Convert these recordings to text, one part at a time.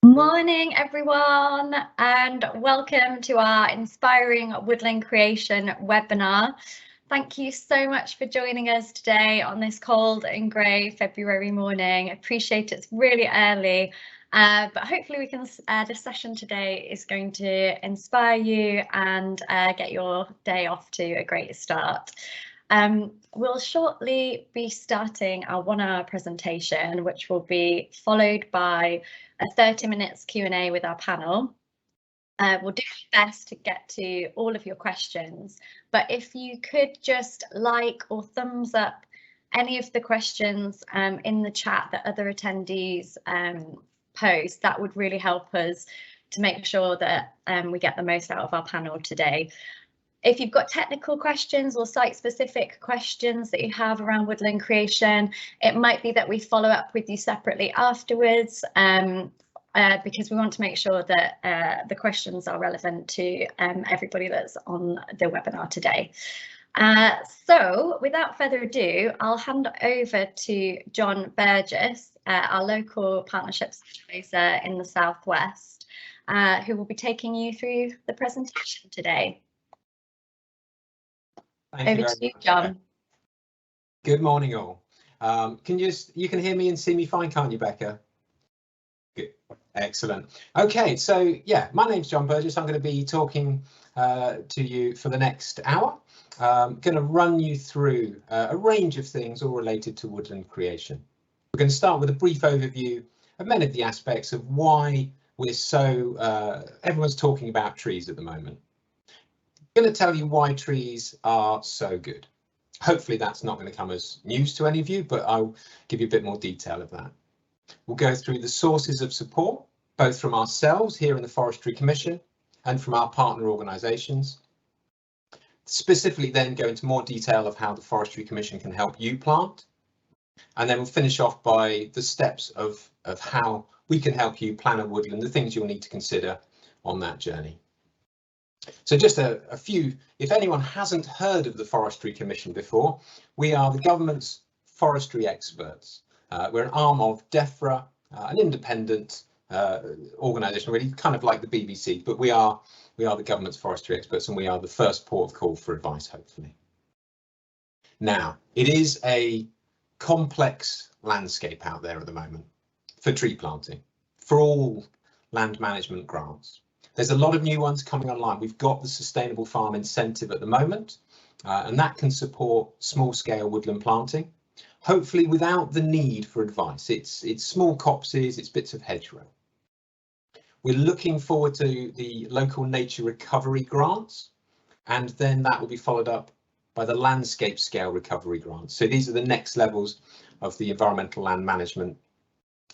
Morning everyone, and welcome to our Inspiring Woodland Creation webinar. Thank you so much for joining us today on this cold and grey February morning. I appreciate it's really early, but hopefully we can. This session today is going to inspire you and get your day off to a great start. We'll shortly be starting our 1-hour presentation, which will be followed by a 30 minutes Q&A with our panel. We'll do our best to get to all of your questions, but if you could just like or thumbs up any of the questions in the chat that other attendees post, that would really help us to make sure that we get the most out of our panel today. If you've got technical questions or site-specific questions that you have around woodland creation, it might be that we follow up with you separately afterwards, because we want to make sure that the questions are relevant to everybody that's on the webinar today. So without further ado, I'll hand over to John Burgess, our local partnerships advisor in the Southwest, who will be taking you through the presentation today. Over to you, John. Good morning, all. You can hear me and see me fine, can't you, Becca? Good, excellent. Okay, so yeah, my name's John Burgess. I'm going to be talking to you for the next hour. I'm going to run you through a range of things all related to woodland creation. We're going to start with a brief overview of many of the aspects of why we're so everyone's talking about trees at the moment. I'm going to tell you why trees are so good. Hopefully that's not going to come as news to any of you, but I'll give you a bit more detail of that. We'll go through the sources of support, both from ourselves here in the Forestry Commission and from our partner organisations. Specifically then go into more detail of how the Forestry Commission can help you plant. And then we'll finish off by the steps of how we can help you plan a woodland, the things you'll need to consider on that journey. So just a few, if anyone hasn't heard of the Forestry Commission before, we are the government's forestry experts. We're an arm of DEFRA, an independent organisation, really kind of like the BBC, but we are the government's forestry experts, and we are the first port of call for advice, hopefully. Now, it is a complex landscape out there at the moment for tree planting, for all land management grants. There's a lot of new ones coming online. We've got the Sustainable Farm Incentive at the moment, and that can support small-scale woodland planting, hopefully without the need for advice. It's small copses, it's bits of hedgerow. We're looking forward to the local nature recovery grants, and then that will be followed up by the landscape scale recovery grants. So these are the next levels of the environmental land management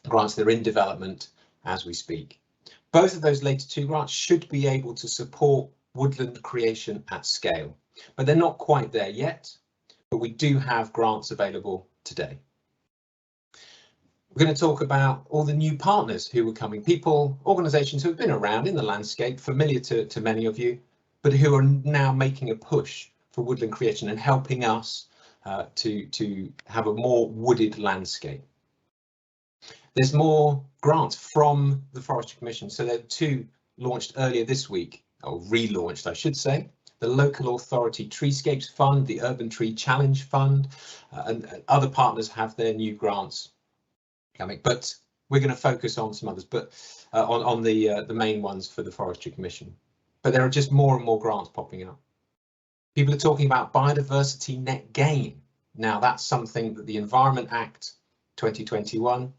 grants that are in development as we speak. Both of those later two grants should be able to support woodland creation at scale, but they're not quite there yet, but we do have grants available today. We're going to talk about all the new partners who are coming, people, organisations who have been around in the landscape, familiar to many of you, but who are now making a push for woodland creation and helping us to have a more wooded landscape. There's more grants from the Forestry Commission. So there are two launched earlier this week, or relaunched, I should say. The Local Authority Treescapes Fund, the Urban Tree Challenge Fund, and other partners have their new grants coming. But we're going to focus on some others, but on the main ones for the Forestry Commission. But there are just more and more grants popping up. People are talking about biodiversity net gain. Now that's something that the Environment Act 2021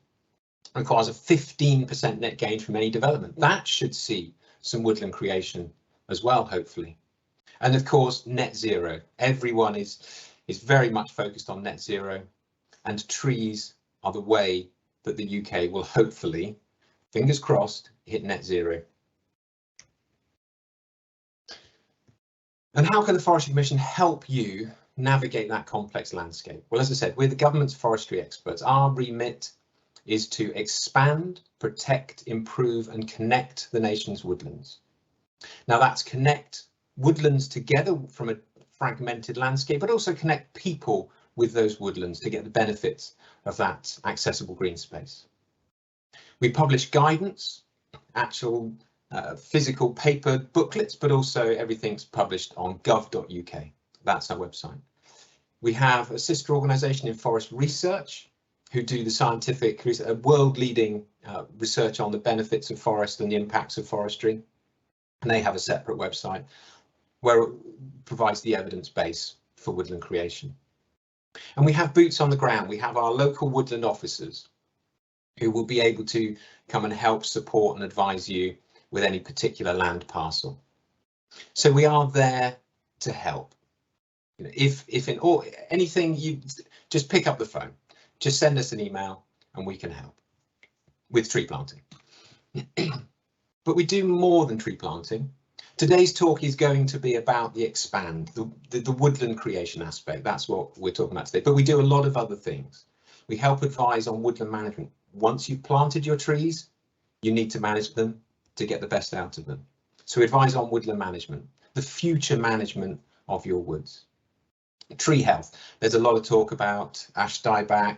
requires a 15% net gain from any development. That should see some woodland creation as well, hopefully. And of course, net zero. Everyone is very much focused on net zero, and trees are the way that the UK will hopefully, fingers crossed, hit net zero. And how can the Forestry Commission help you navigate that complex landscape? Well, as I said, we're the government's forestry experts. Our remit is to expand, protect, improve and connect the nation's woodlands. Now that's connect woodlands together from a fragmented landscape, but also connect people with those woodlands to get the benefits of that accessible green space. We publish guidance, actual physical paper booklets, but also everything's published on gov.uk. That's our website. We have a sister organisation in forest research who do the scientific, world-leading research on the benefits of forest and the impacts of forestry. And they have a separate website where it provides the evidence base for woodland creation. And we have boots on the ground. We have our local woodland officers who will be able to come and help support and advise you with any particular land parcel. So we are there to help. If in anything, you just pick up the phone, just send us an email and we can help with tree planting. But we do more than tree planting. Today's talk is going to be about the expand, the woodland creation aspect. That's what we're talking about today. But we do a lot of other things. We help advise on woodland management. Once you've planted your trees, you need to manage them to get the best out of them. So we advise on woodland management, the future management of your woods. Tree health. There's a lot of talk about ash dieback,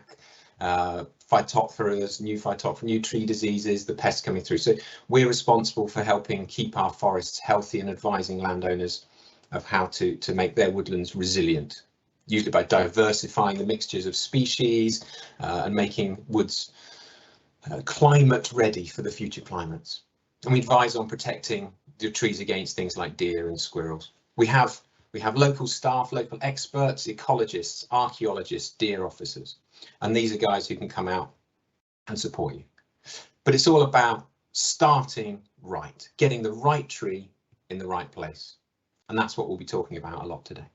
phytophthora, new tree diseases, the pests coming through. So we're responsible for helping keep our forests healthy and advising landowners of how to make their woodlands resilient, usually by diversifying the mixtures of species and making woods climate ready for the future climates. And we advise on protecting the trees against things like deer and squirrels. We have local staff, local experts, ecologists, archaeologists, deer officers. And these are guys who can come out and support you. But it's all about starting right, getting the right tree in the right place. And that's what we'll be talking about a lot today.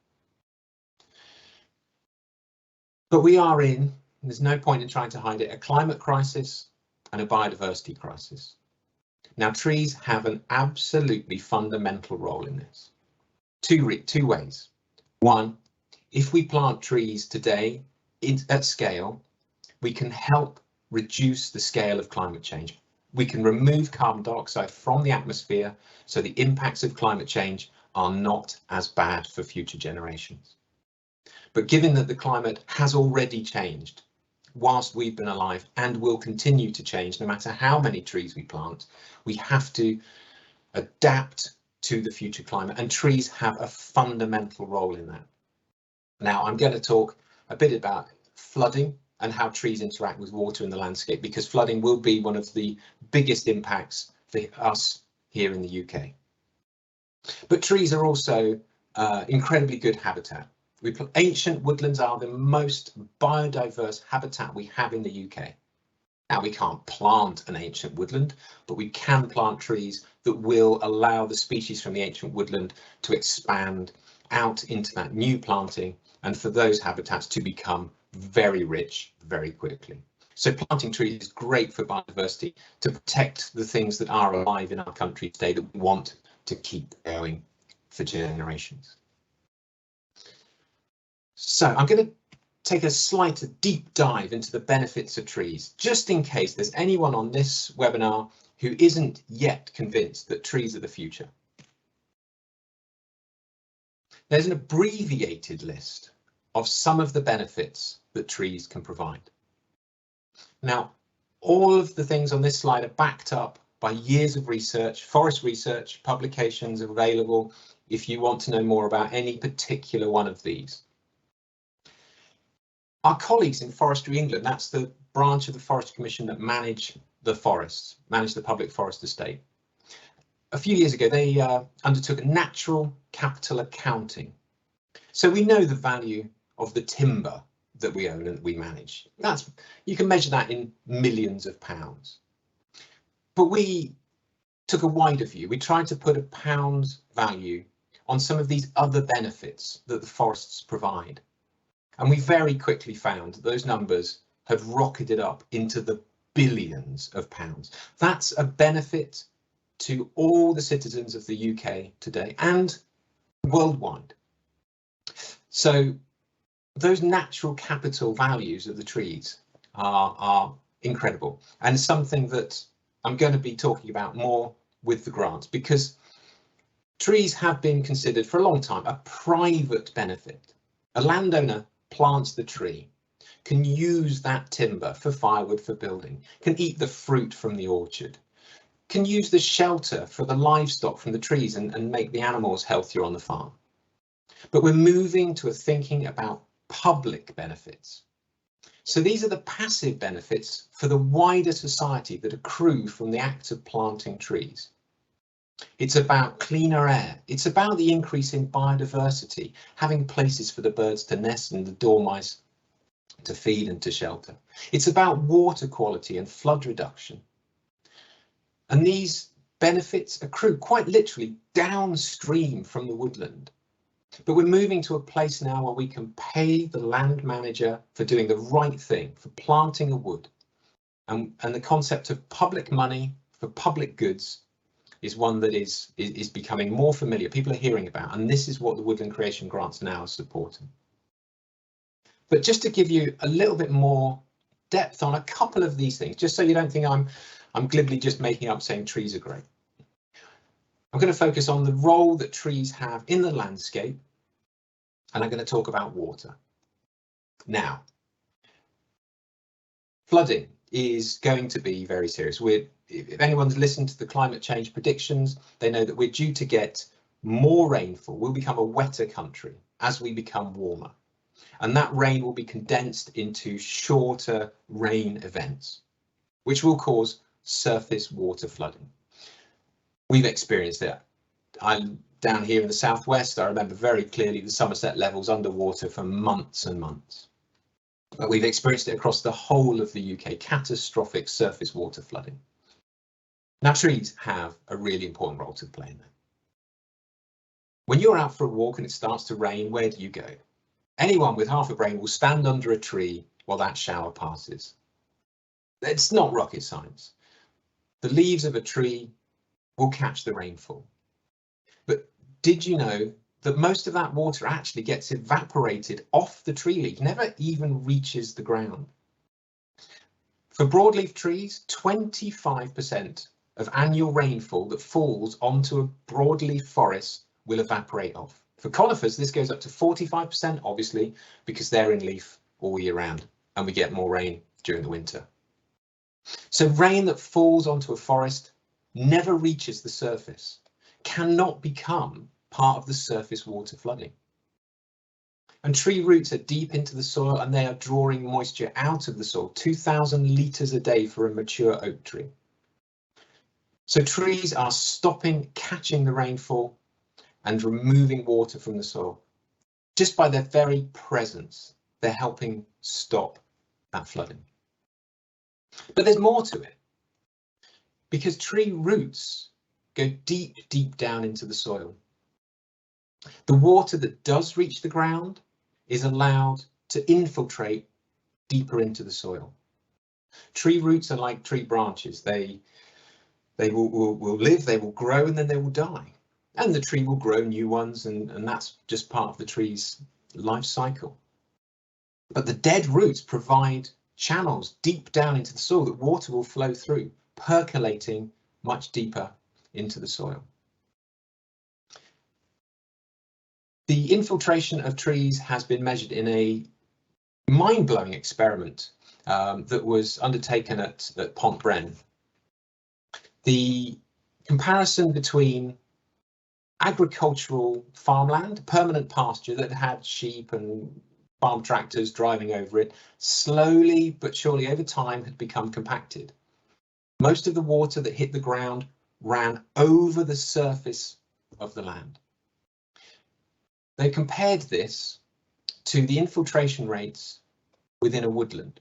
But we are in, there's no point in trying to hide it, a climate crisis and a biodiversity crisis. Now, trees have an absolutely fundamental role in this. Two ways. One, if we plant trees today at scale, we can help reduce the scale of climate change. We can remove carbon dioxide from the atmosphere so the impacts of climate change are not as bad for future generations. But given that the climate has already changed whilst we've been alive and will continue to change no matter how many trees we plant, we have to adapt to the future climate, and trees have a fundamental role in that. Now, I'm going to talk a bit about flooding and how trees interact with water in the landscape, because flooding will be one of the biggest impacts for us here in the UK. But trees are also incredibly good habitat. Ancient woodlands are the most biodiverse habitat we have in the UK. Now, we can't plant an ancient woodland, but we can plant trees that will allow the species from the ancient woodland to expand out into that new planting and for those habitats to become very rich very quickly. So planting trees is great for biodiversity, to protect the things that are alive in our country today that we want to keep going for generations. So I'm going to take a slight deep dive into the benefits of trees, just in case there's anyone on this webinar who isn't yet convinced that trees are the future. There's an abbreviated list of some of the benefits that trees can provide. Now, all of the things on this slide are backed up by years of research, forest research, publications available if you want to know more about any particular one of these. Our colleagues in Forestry England, that's the branch of the Forestry Commission that manage the forests, manage the public forest estate. A few years ago, they undertook natural capital accounting. So we know the value of the timber that we own and that we manage. You can measure that in millions of pounds. But we took a wider view. We tried to put a pound value on some of these other benefits that the forests provide. And we very quickly found that those numbers had rocketed up into the billions of pounds. That's a benefit to all the citizens of the UK today and worldwide. So those natural capital values of the trees are incredible, and something that I'm going to be talking about more with the grants, because trees have been considered for a long time a private benefit. A landowner plants the tree can use that timber for firewood for building, can eat the fruit from the orchard, can use the shelter for the livestock from the trees and make the animals healthier on the farm. But we're moving to a thinking about public benefits. So these are the passive benefits for the wider society that accrue from the act of planting trees. It's about cleaner air. It's about the increase in biodiversity, having places for the birds to nest and the dormice to feed and to shelter. It's about water quality and flood reduction. And these benefits accrue quite literally downstream from the woodland. But we're moving to a place now where we can pay the land manager for doing the right thing, for planting a wood. And the concept of public money for public goods is one that is becoming more familiar. People are hearing about, and this is what the Woodland Creation Grants now are supporting. But just to give you a little bit more depth on a couple of these things, just so you don't think I'm glibly just making up saying trees are great. I'm going to focus on the role that trees have in the landscape, and I'm going to talk about water. Now, flooding is going to be very serious. If anyone's listened to the climate change predictions, they know that we're due to get more rainfall. We'll become a wetter country as we become warmer. And that rain will be condensed into shorter rain events, which will cause surface water flooding. We've experienced it. I'm down here in the southwest. I remember very clearly the Somerset levels underwater for months and months. But we've experienced it across the whole of the UK, catastrophic surface water flooding. Now, trees have a really important role to play in that. When you're out for a walk and it starts to rain, where do you go? Anyone with half a brain will stand under a tree while that shower passes. It's not rocket science. The leaves of a tree will catch the rainfall. But did you know that most of that water actually gets evaporated off the tree leaf, never even reaches the ground? For broadleaf trees, 25% of annual rainfall that falls onto a broadleaf forest will evaporate off. For conifers, this goes up to 45%, obviously, because they're in leaf all year round and we get more rain during the winter. So rain that falls onto a forest never reaches the surface, cannot become part of the surface water flooding. And tree roots are deep into the soil and they are drawing moisture out of the soil, 2,000 litres a day for a mature oak tree. So trees are stopping catching the rainfall and removing water from the soil. Just by their very presence, they're helping stop that flooding. But there's more to it, because tree roots go deep, deep down into the soil. The water that does reach the ground is allowed to infiltrate deeper into the soil. Tree roots are like tree branches. They will live, they will grow, and then they will die. And the tree will grow new ones, and that's just part of the tree's life cycle. But the dead roots provide channels deep down into the soil that water will flow through, percolating much deeper into the soil. The infiltration of trees has been measured in a mind-blowing experiment that was undertaken at Pontbren. The comparison between agricultural farmland, permanent pasture that had sheep and farm tractors driving over it, slowly but surely over time had become compacted. Most of the water that hit the ground ran over the surface of the land. They compared this to the infiltration rates within a woodland.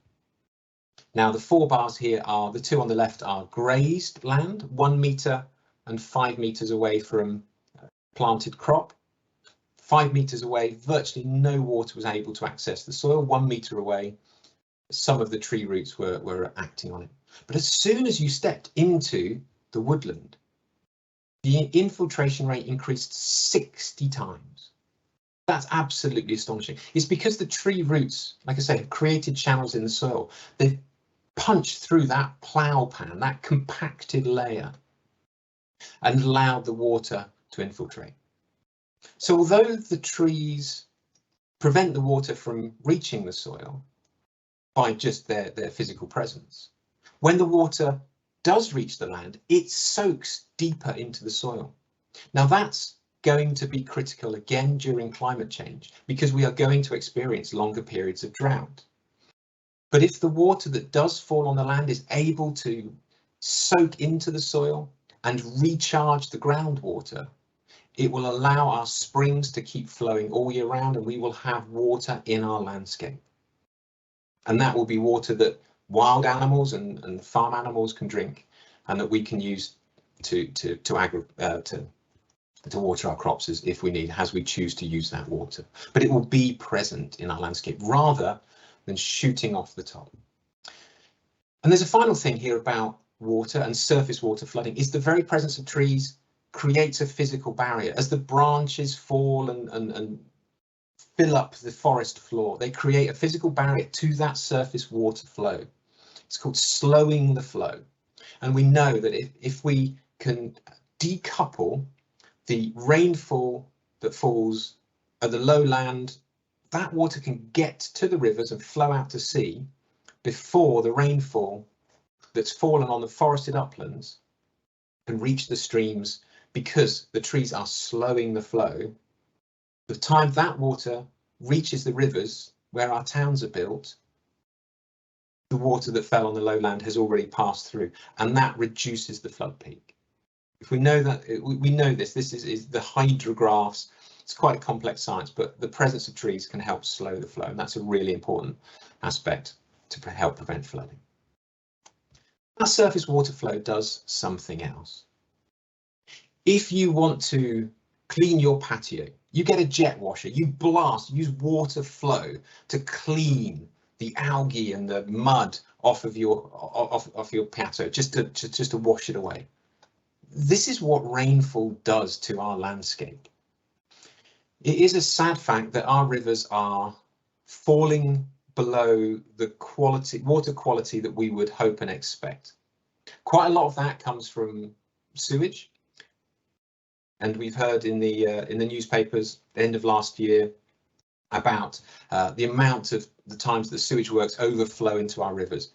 Now the 4 bars here are, the 2 on the left are grazed land, 1 metre and 5 metres away from planted crop. 5 metres away, virtually no water was able to access the soil. 1 metre away, some of the tree roots were acting on it. But as soon as you stepped into the woodland, the infiltration rate increased 60 times. That's absolutely astonishing. It's because the tree roots, like I say, have created channels in the soil. They've punched through that plough pan, that compacted layer, and allowed the water to infiltrate. So although the trees prevent the water from reaching the soil, by just their physical presence. When the water does reach the land, it soaks deeper into the soil. Now that's going to be critical again during climate change, because we are going to experience longer periods of drought. But if the water that does fall on the land is able to soak into the soil and recharge the groundwater, it will allow our springs to keep flowing all year round, and we will have water in our landscape. And that will be water that wild animals and farm animals can drink, and that we can use to water our crops if we need, as we choose to use that water. But it will be present in our landscape rather than shooting off the top. And there's a final thing here about water and surface water flooding, is the very presence of trees creates a physical barrier. As the branches fall and fill up the forest floor, they create a physical barrier to that surface water flow. It's called slowing the flow. And we know that if we can decouple the rainfall that falls at the lowland, that water can get to the rivers and flow out to sea before the rainfall that's fallen on the forested uplands can reach the streams, because the trees are slowing the flow. The time that water reaches the rivers where our towns are built, the water that fell on the lowland has already passed through, and that reduces the flood peak. If we know that, we know this is the hydrographs. It's quite complex science, but the presence of trees can help slow the flow, and that's a really important aspect to help prevent flooding. That surface water flow does something else. If you want to clean your patio, you get a jet washer, you use water flow to clean the algae and the mud off of your patio, just to wash it away. This is what rainfall does to our landscape. It is a sad fact that our rivers are falling below the water quality that we would hope and expect. Quite a lot of that comes from sewage. And we've heard in the newspapers at the end of last year about the amount of the times that sewage works overflow into our rivers.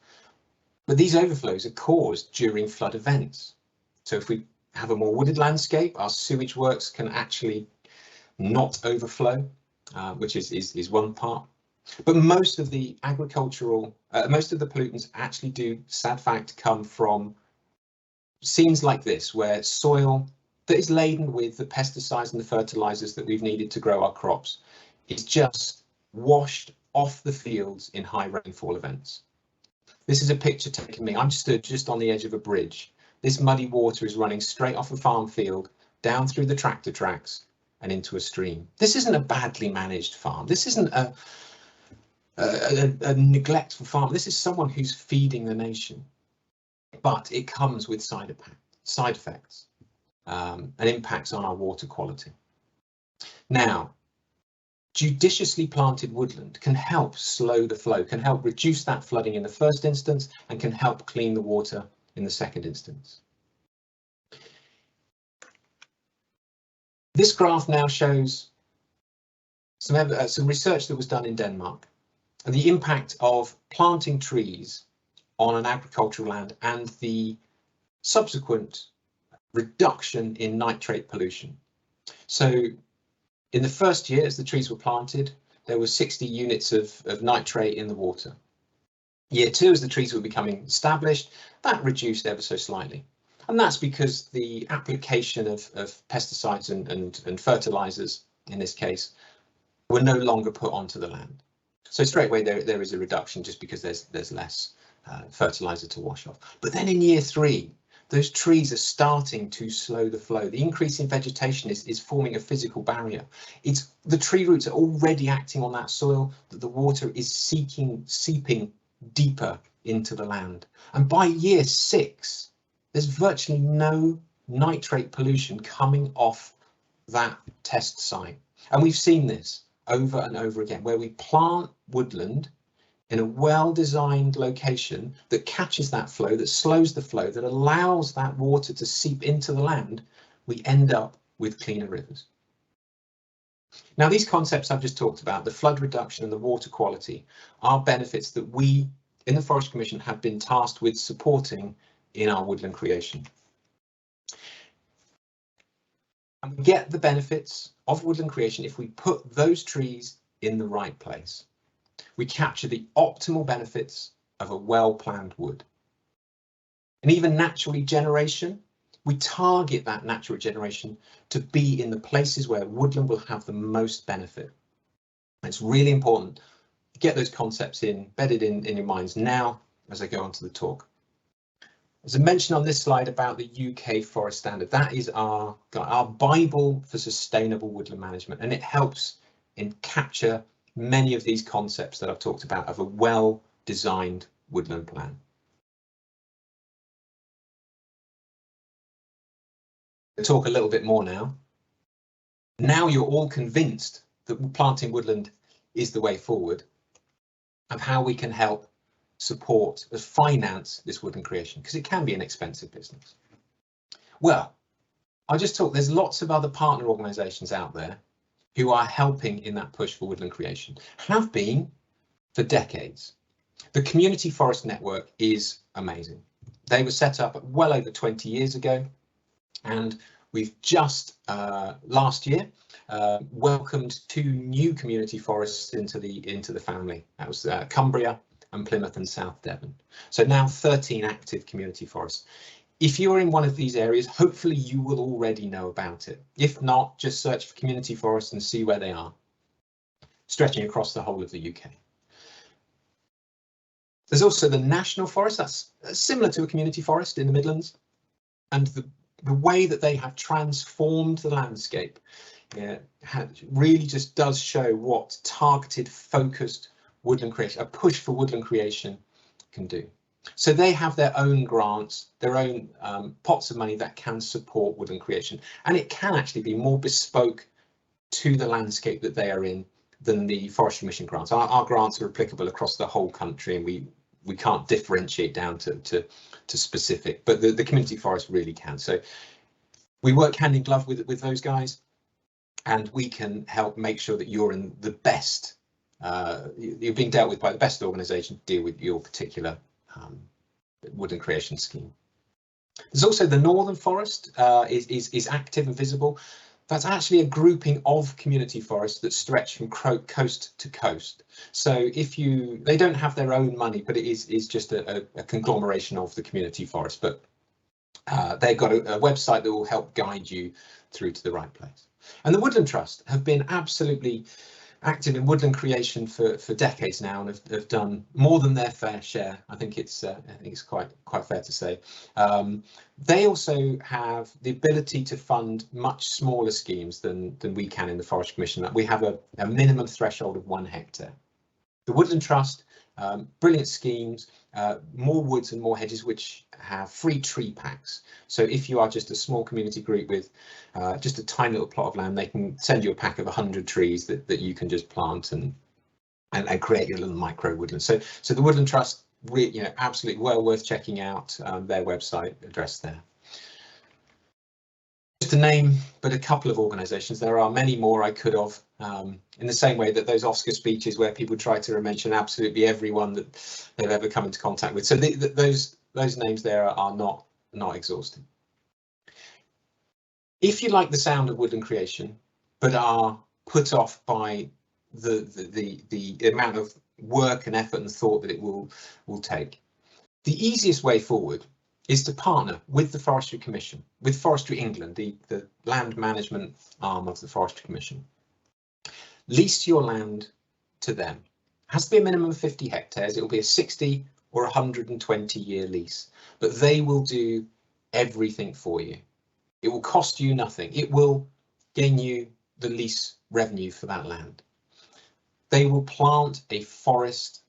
But these overflows are caused during flood events. So if we have a more wooded landscape, our sewage works can actually not overflow, which is one part. But most of the most of the pollutants actually do, sad fact, come from scenes like this, where soil that is laden with the pesticides and the fertilizers that we've needed to grow our crops is just washed off the fields in high rainfall events. This is a picture taken me. I'm stood just on the edge of a bridge. This muddy water is running straight off a farm field, down through the tractor tracks and into a stream. This isn't a badly managed farm. This isn't a neglectful farm. This is someone who's feeding the nation. But it comes with side effects. And impacts on our water quality. Now, judiciously planted woodland can help slow the flow, can help reduce that flooding in the first instance, and can help clean the water in the second instance. This graph now shows some research that was done in Denmark, and the impact of planting trees on an agricultural land and the subsequent reduction in nitrate pollution. So in the first year, as the trees were planted, there was 60 units of nitrate in the water. Year 2, as the trees were becoming established, that reduced ever so slightly. And that's because the application of pesticides and fertilizers, in this case, were no longer put onto the land. So straight away there is a reduction just because there's less fertilizer to wash off. But then in year 3, those trees are starting to slow the flow. The increase in vegetation is forming a physical barrier. The tree roots are already acting on that soil, that the water is seeping deeper into the land. And by year 6, there's virtually no nitrate pollution coming off that test site. And we've seen this over and over again, where we plant woodland in a well-designed location that catches that flow, that slows the flow, that allows that water to seep into the land, we end up with cleaner rivers. Now, these concepts I've just talked about, the flood reduction and the water quality, are benefits that we in the Forestry Commission have been tasked with supporting in our woodland creation. And we get the benefits of woodland creation if we put those trees in the right place. We capture the optimal benefits of a well-planned wood. And even natural regeneration, we target that natural regeneration to be in the places where woodland will have the most benefit. And it's really important to get those concepts embedded in your minds now as I go on to the talk. As I mentioned on this slide about the UK Forest Standard, that is our Bible for sustainable woodland management, and it helps in capture many of these concepts that I've talked about of a well-designed woodland plan. I'll talk a little bit more now. Now you're all convinced that planting woodland is the way forward, of how we can help support and finance this woodland creation, because it can be an expensive business. Well, I'll just talk, there's lots of other partner organisations out there who are helping in that push for woodland creation, have been for decades. The Community Forest Network is amazing. They were set up well over 20 years ago, and we've just last year welcomed 2 new community forests into the family. That was Cumbria and Plymouth and South Devon. So now 13 active community forests. If you're in one of these areas, hopefully you will already know about it. If not, just search for community forests and see where they are, stretching across the whole of the UK. There's also the National Forest, that's similar to a community forest in the Midlands, and the way that they have transformed the landscape really just does show what targeted, focused woodland creation, a push for woodland creation, can do. So they have their own grants, their own pots of money that can support woodland creation, and it can actually be more bespoke to the landscape that they are in than the Forestry Commission grants. Our grants are applicable across the whole country, and we can't differentiate down to specific, but the community forest really can. So we work hand in glove with those guys, and we can help make sure that you're in the best, you're being dealt with by the best organisation to deal with your particular woodland creation scheme. There's also the Northern Forest is active and visible. That's actually a grouping of community forests that stretch from coast to coast. So they don't have their own money, but it is just a conglomeration of the community forest. But they've got a website that will help guide you through to the right place. And the Woodland Trust have been absolutely active in woodland creation for decades now, and have done more than their fair share. I think it's quite fair to say. They also have the ability to fund much smaller schemes than we can in the Forestry Commission. We have a minimum threshold of 1 hectare. The Woodland Trust, brilliant schemes, more woods and more hedges, which have free tree packs. So if you are just a small community group with just a tiny little plot of land, they can send you a pack of 100 trees that you can just plant and create your little micro woodland. So the Woodland Trust, absolutely well worth checking out their website address there. Just to name but a couple of organisations, there are many more I could have, in the same way that those Oscar speeches where people try to mention absolutely everyone that they've ever come into contact with. So those names there are not exhaustive. If you like the sound of woodland creation but are put off by the amount of work and effort and thought that it will take, the easiest way forward is to partner with the Forestry Commission, with Forestry England, the land management arm of the Forestry Commission. Lease your land to them. It has to be a minimum of 50 hectares. It will be a 60 or 120 year lease, but they will do everything for you. It will cost you nothing. It will gain you the lease revenue for that land. They will plant a forest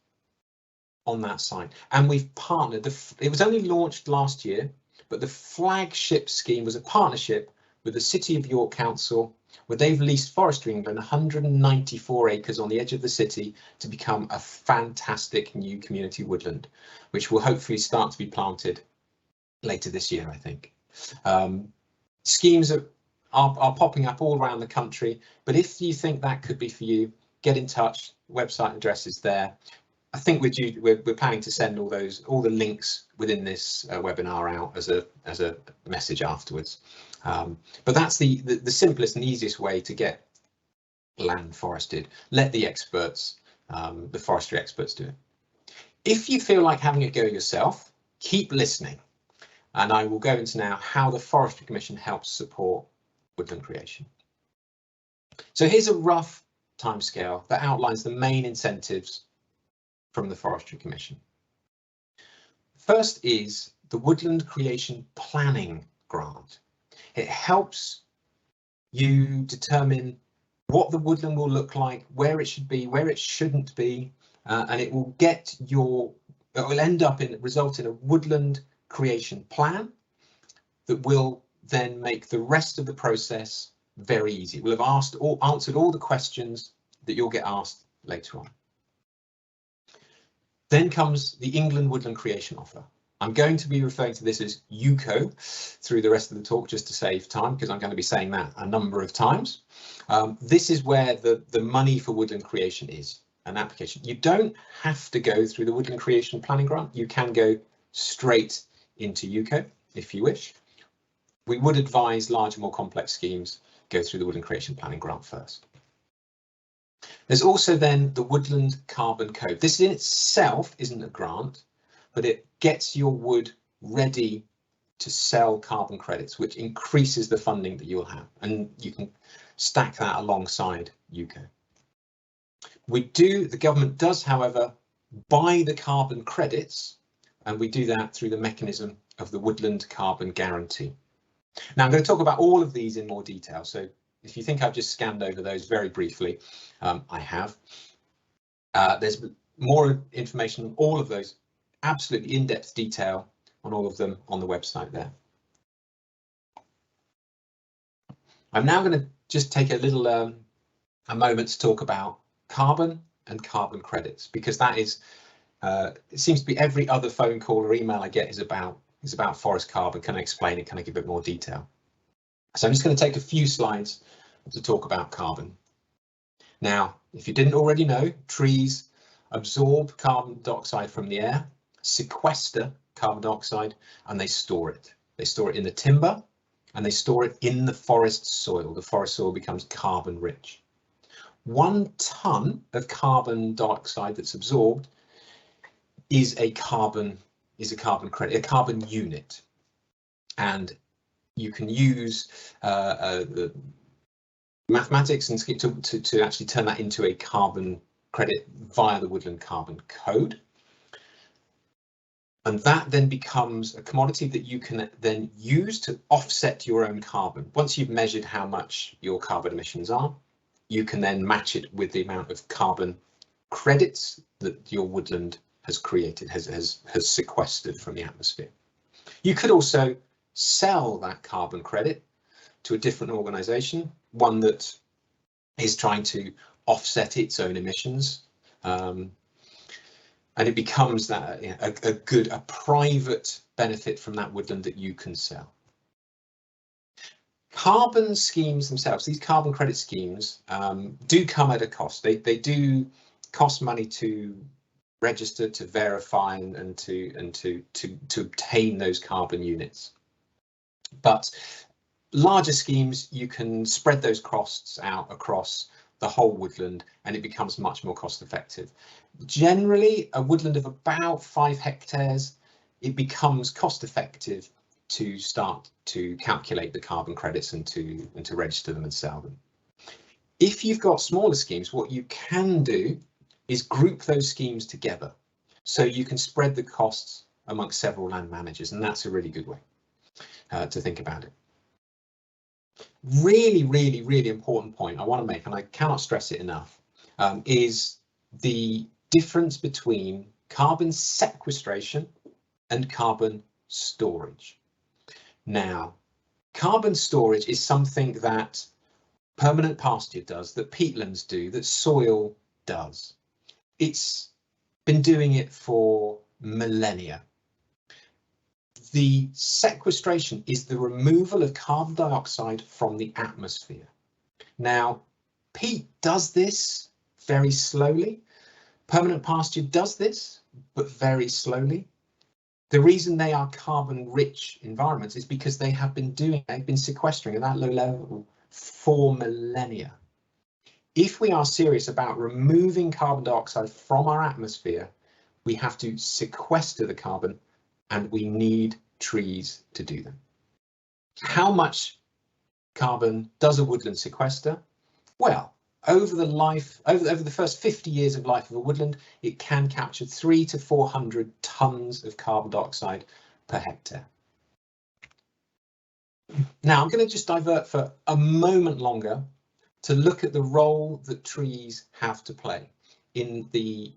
on that site, and we've partnered. It was only launched last year, but the flagship scheme was a partnership with the City of York Council, where they've leased Forestry England 194 acres on the edge of the city to become a fantastic new community woodland, which will hopefully start to be planted later this year, I think. Schemes are are popping up all around the country, but if you think that could be for you, get in touch. Website address is there. I think we're planning to send all the links within this webinar out as a message afterwards. But that's the simplest and easiest way to get land forested. Let the experts, the forestry experts, do it. If you feel like having a go yourself, keep listening, and I will go into now how the Forestry Commission helps support woodland creation. So here's a rough timescale that outlines the main incentives from the Forestry Commission. First is the Woodland Creation Planning Grant. It helps you determine what the woodland will look like, where it should be, where it shouldn't be, and it will result in a woodland creation plan that will then make the rest of the process very easy. It will have answered all the questions that you'll get asked later on. Then comes the England Woodland Creation Offer. I'm going to be referring to this as UCO through the rest of the talk just to save time, because I'm going to be saying that a number of times. This is where the money for woodland creation is, an application. You don't have to go through the Woodland Creation Planning Grant. You can go straight into UCO if you wish. We would advise larger, more complex schemes go through the Woodland Creation Planning Grant first. There's also then the Woodland Carbon Code. This in itself isn't a grant, but it gets your wood ready to sell carbon credits, which increases the funding that you'll have, and you can stack that alongside UCO. The government does, however, buy the carbon credits, and we do that through the mechanism of the Woodland Carbon Guarantee. Now I'm going to talk about all of these in more detail, so if you think I've just scanned over those very briefly, I have. There's more information on all of those, absolutely in-depth detail on all of them on the website there. I'm now going to just take a little a moment to talk about carbon and carbon credits, because that is it seems to be every other phone call or email I get is about forest carbon. Can I explain it? Can I give a bit more detail? So I'm just going to take a few slides to talk about carbon. Now, if you didn't already know, trees absorb carbon dioxide from the air, sequester carbon dioxide, and they store it. They store it in the timber, and they store it in the forest soil. The forest soil becomes carbon rich. 1 ton of carbon dioxide that's absorbed is a carbon credit, a carbon unit, and you can use the mathematics and to actually turn that into a carbon credit via the Woodland Carbon Code. And that then becomes a commodity that you can then use to offset your own carbon. Once you've measured how much your carbon emissions are, you can then match it with the amount of carbon credits that your woodland has created, has sequestered from the atmosphere. You could also sell that carbon credit to a different organisation, one that is trying to offset its own emissions, and it becomes that a private benefit from that woodland that you can sell. Carbon schemes themselves, these carbon credit schemes, do come at a cost. They do cost money to register, to verify, and to obtain those carbon units. But larger schemes, you can spread those costs out across the whole woodland, and it becomes much more cost effective. Generally, a woodland of about 5 hectares, it becomes cost effective to start to calculate the carbon credits and to register them and sell them. If you've got smaller schemes, what you can do is group those schemes together, so you can spread the costs amongst several land managers, and that's a really good way to think about it. Really, really, really important point I want to make, and I cannot stress it enough, is the difference between carbon sequestration and carbon storage. Now, carbon storage is something that permanent pasture does, that peatlands do, that soil does. It's been doing it for millennia. The sequestration is the removal of carbon dioxide from the atmosphere. Now, peat does this very slowly. Permanent pasture does this, but very slowly. The reason they are carbon-rich environments is because they've been sequestering at that low level for millennia. If we are serious about removing carbon dioxide from our atmosphere, we have to sequester the carbon, and we need trees to do them. How much carbon does a woodland sequester? Well, over the first 50 years of life of a woodland, it can capture 300 to 400 tons of carbon dioxide per hectare. Now, I'm going to just divert for a moment longer to look at the role that trees have to play in the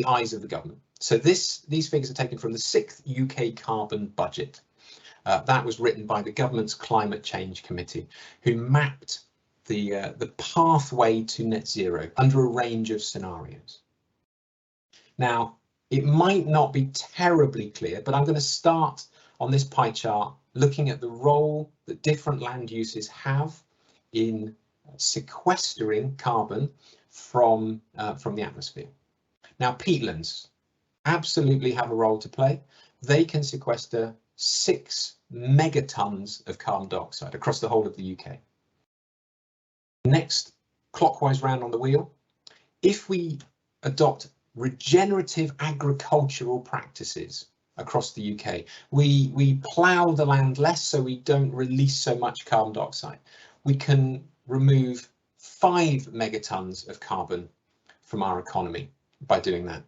eyes of the government. So these figures are taken from the 6th UK carbon budget. That was written by the government's Climate Change Committee, who mapped the pathway to net zero under a range of scenarios. Now, it might not be terribly clear, but I'm going to start on this pie chart looking at the role that different land uses have in sequestering carbon from the atmosphere. Now, peatlands absolutely have a role to play. They can sequester 6 megatons of carbon dioxide across the whole of the UK. Next, clockwise round on the wheel, if we adopt regenerative agricultural practices across the UK, we plough the land less so we don't release so much carbon dioxide. We can remove 5 megatons of carbon from our economy by doing that.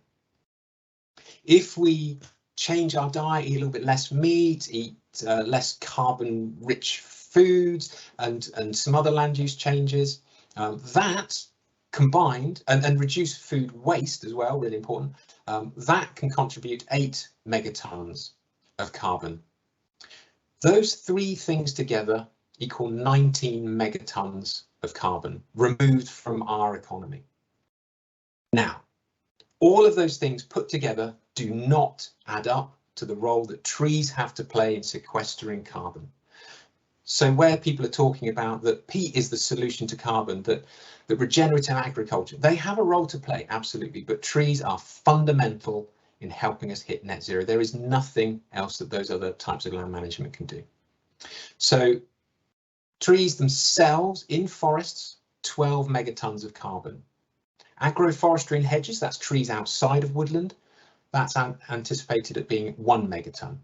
If we change our diet, eat a little bit less meat, eat less carbon-rich foods, and some other land use changes, that combined, and reduce food waste as well, really important, that can contribute 8 megatons of carbon. Those 3 things together equal 19 megatons of carbon removed from our economy. Now, all of those things put together do not add up to the role that trees have to play in sequestering carbon. So where people are talking about that peat is the solution to carbon, that regenerative agriculture, they have a role to play, absolutely, but trees are fundamental in helping us hit net zero. There is nothing else that those other types of land management can do. So trees themselves in forests, 12 megatons of carbon. Agroforestry and hedges, that's trees outside of woodland, that's anticipated at being 1 megaton.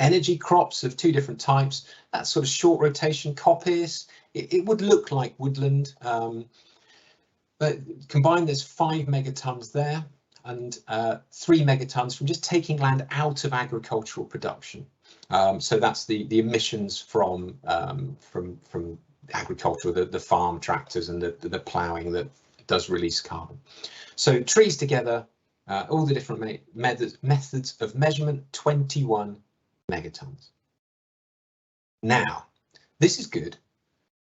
Energy crops of 2 different types, that's sort of short rotation coppice. It would look like woodland, but combined there's 5 megatons there, and 3 megatons from just taking land out of agricultural production. So that's the emissions from agriculture, the farm tractors and the ploughing that does release carbon. So trees together, all the different methods of measurement, 21 megatons. Now, this is good,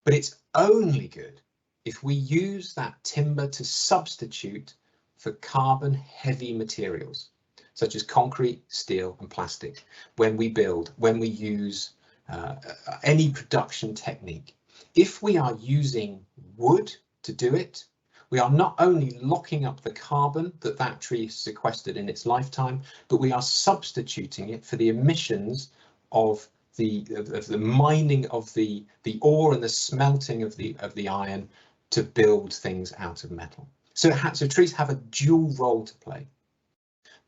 but it's only good if we use that timber to substitute for carbon heavy materials, such as concrete, steel and plastic, when we build, when we use any production technique. If we are using wood to do it, we are not only locking up the carbon that tree sequestered in its lifetime, but we are substituting it for the emissions of the mining of the ore and the smelting of the iron to build things out of metal. So trees have a dual role to play.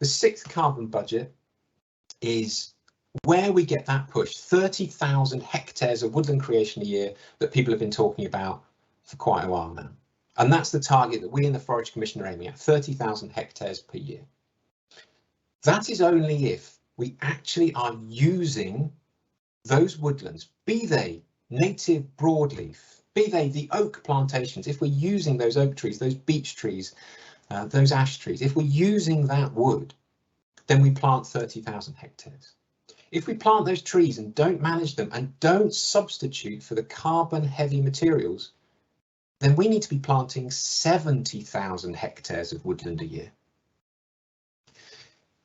The 6th carbon budget is where we get that push, 30,000 hectares of woodland creation a year that people have been talking about for quite a while now. And that's the target that we in the Forestry Commission are aiming at, 30,000 hectares per year. That is only if we actually are using those woodlands, be they native broadleaf, be they the oak plantations, if we're using those oak trees, those beech trees, those ash trees, if we're using that wood, then we plant 30,000 hectares. If we plant those trees and don't manage them and don't substitute for the carbon heavy materials, then we need to be planting 70,000 hectares of woodland a year.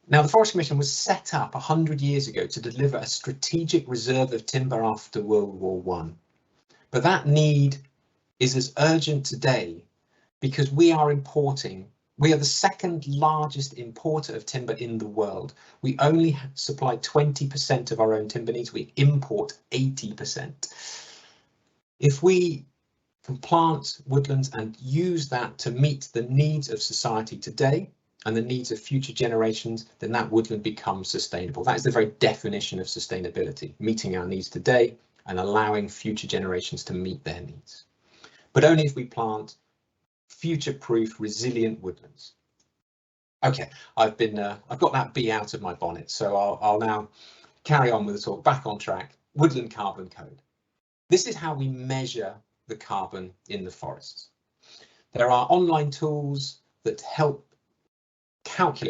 Now, the Forestry Commission was set up 100 years ago to deliver a strategic reserve of timber after World War I. But that need is as urgent today because we are the second largest importer of timber in the world. We only supply 20% of our own timber needs, we import 80%. If we can plant woodlands and use that to meet the needs of society today and the needs of future generations, then that woodland becomes sustainable. That is the very definition of sustainability, meeting our needs today and allowing future generations to meet their needs. But only if we plant future-proof, resilient woodlands. Okay, I've got that bee out of my bonnet, so I'll now carry on with the talk. Back on track. Woodland Carbon Code. This is how we measure the carbon in the forests. There are online tools that help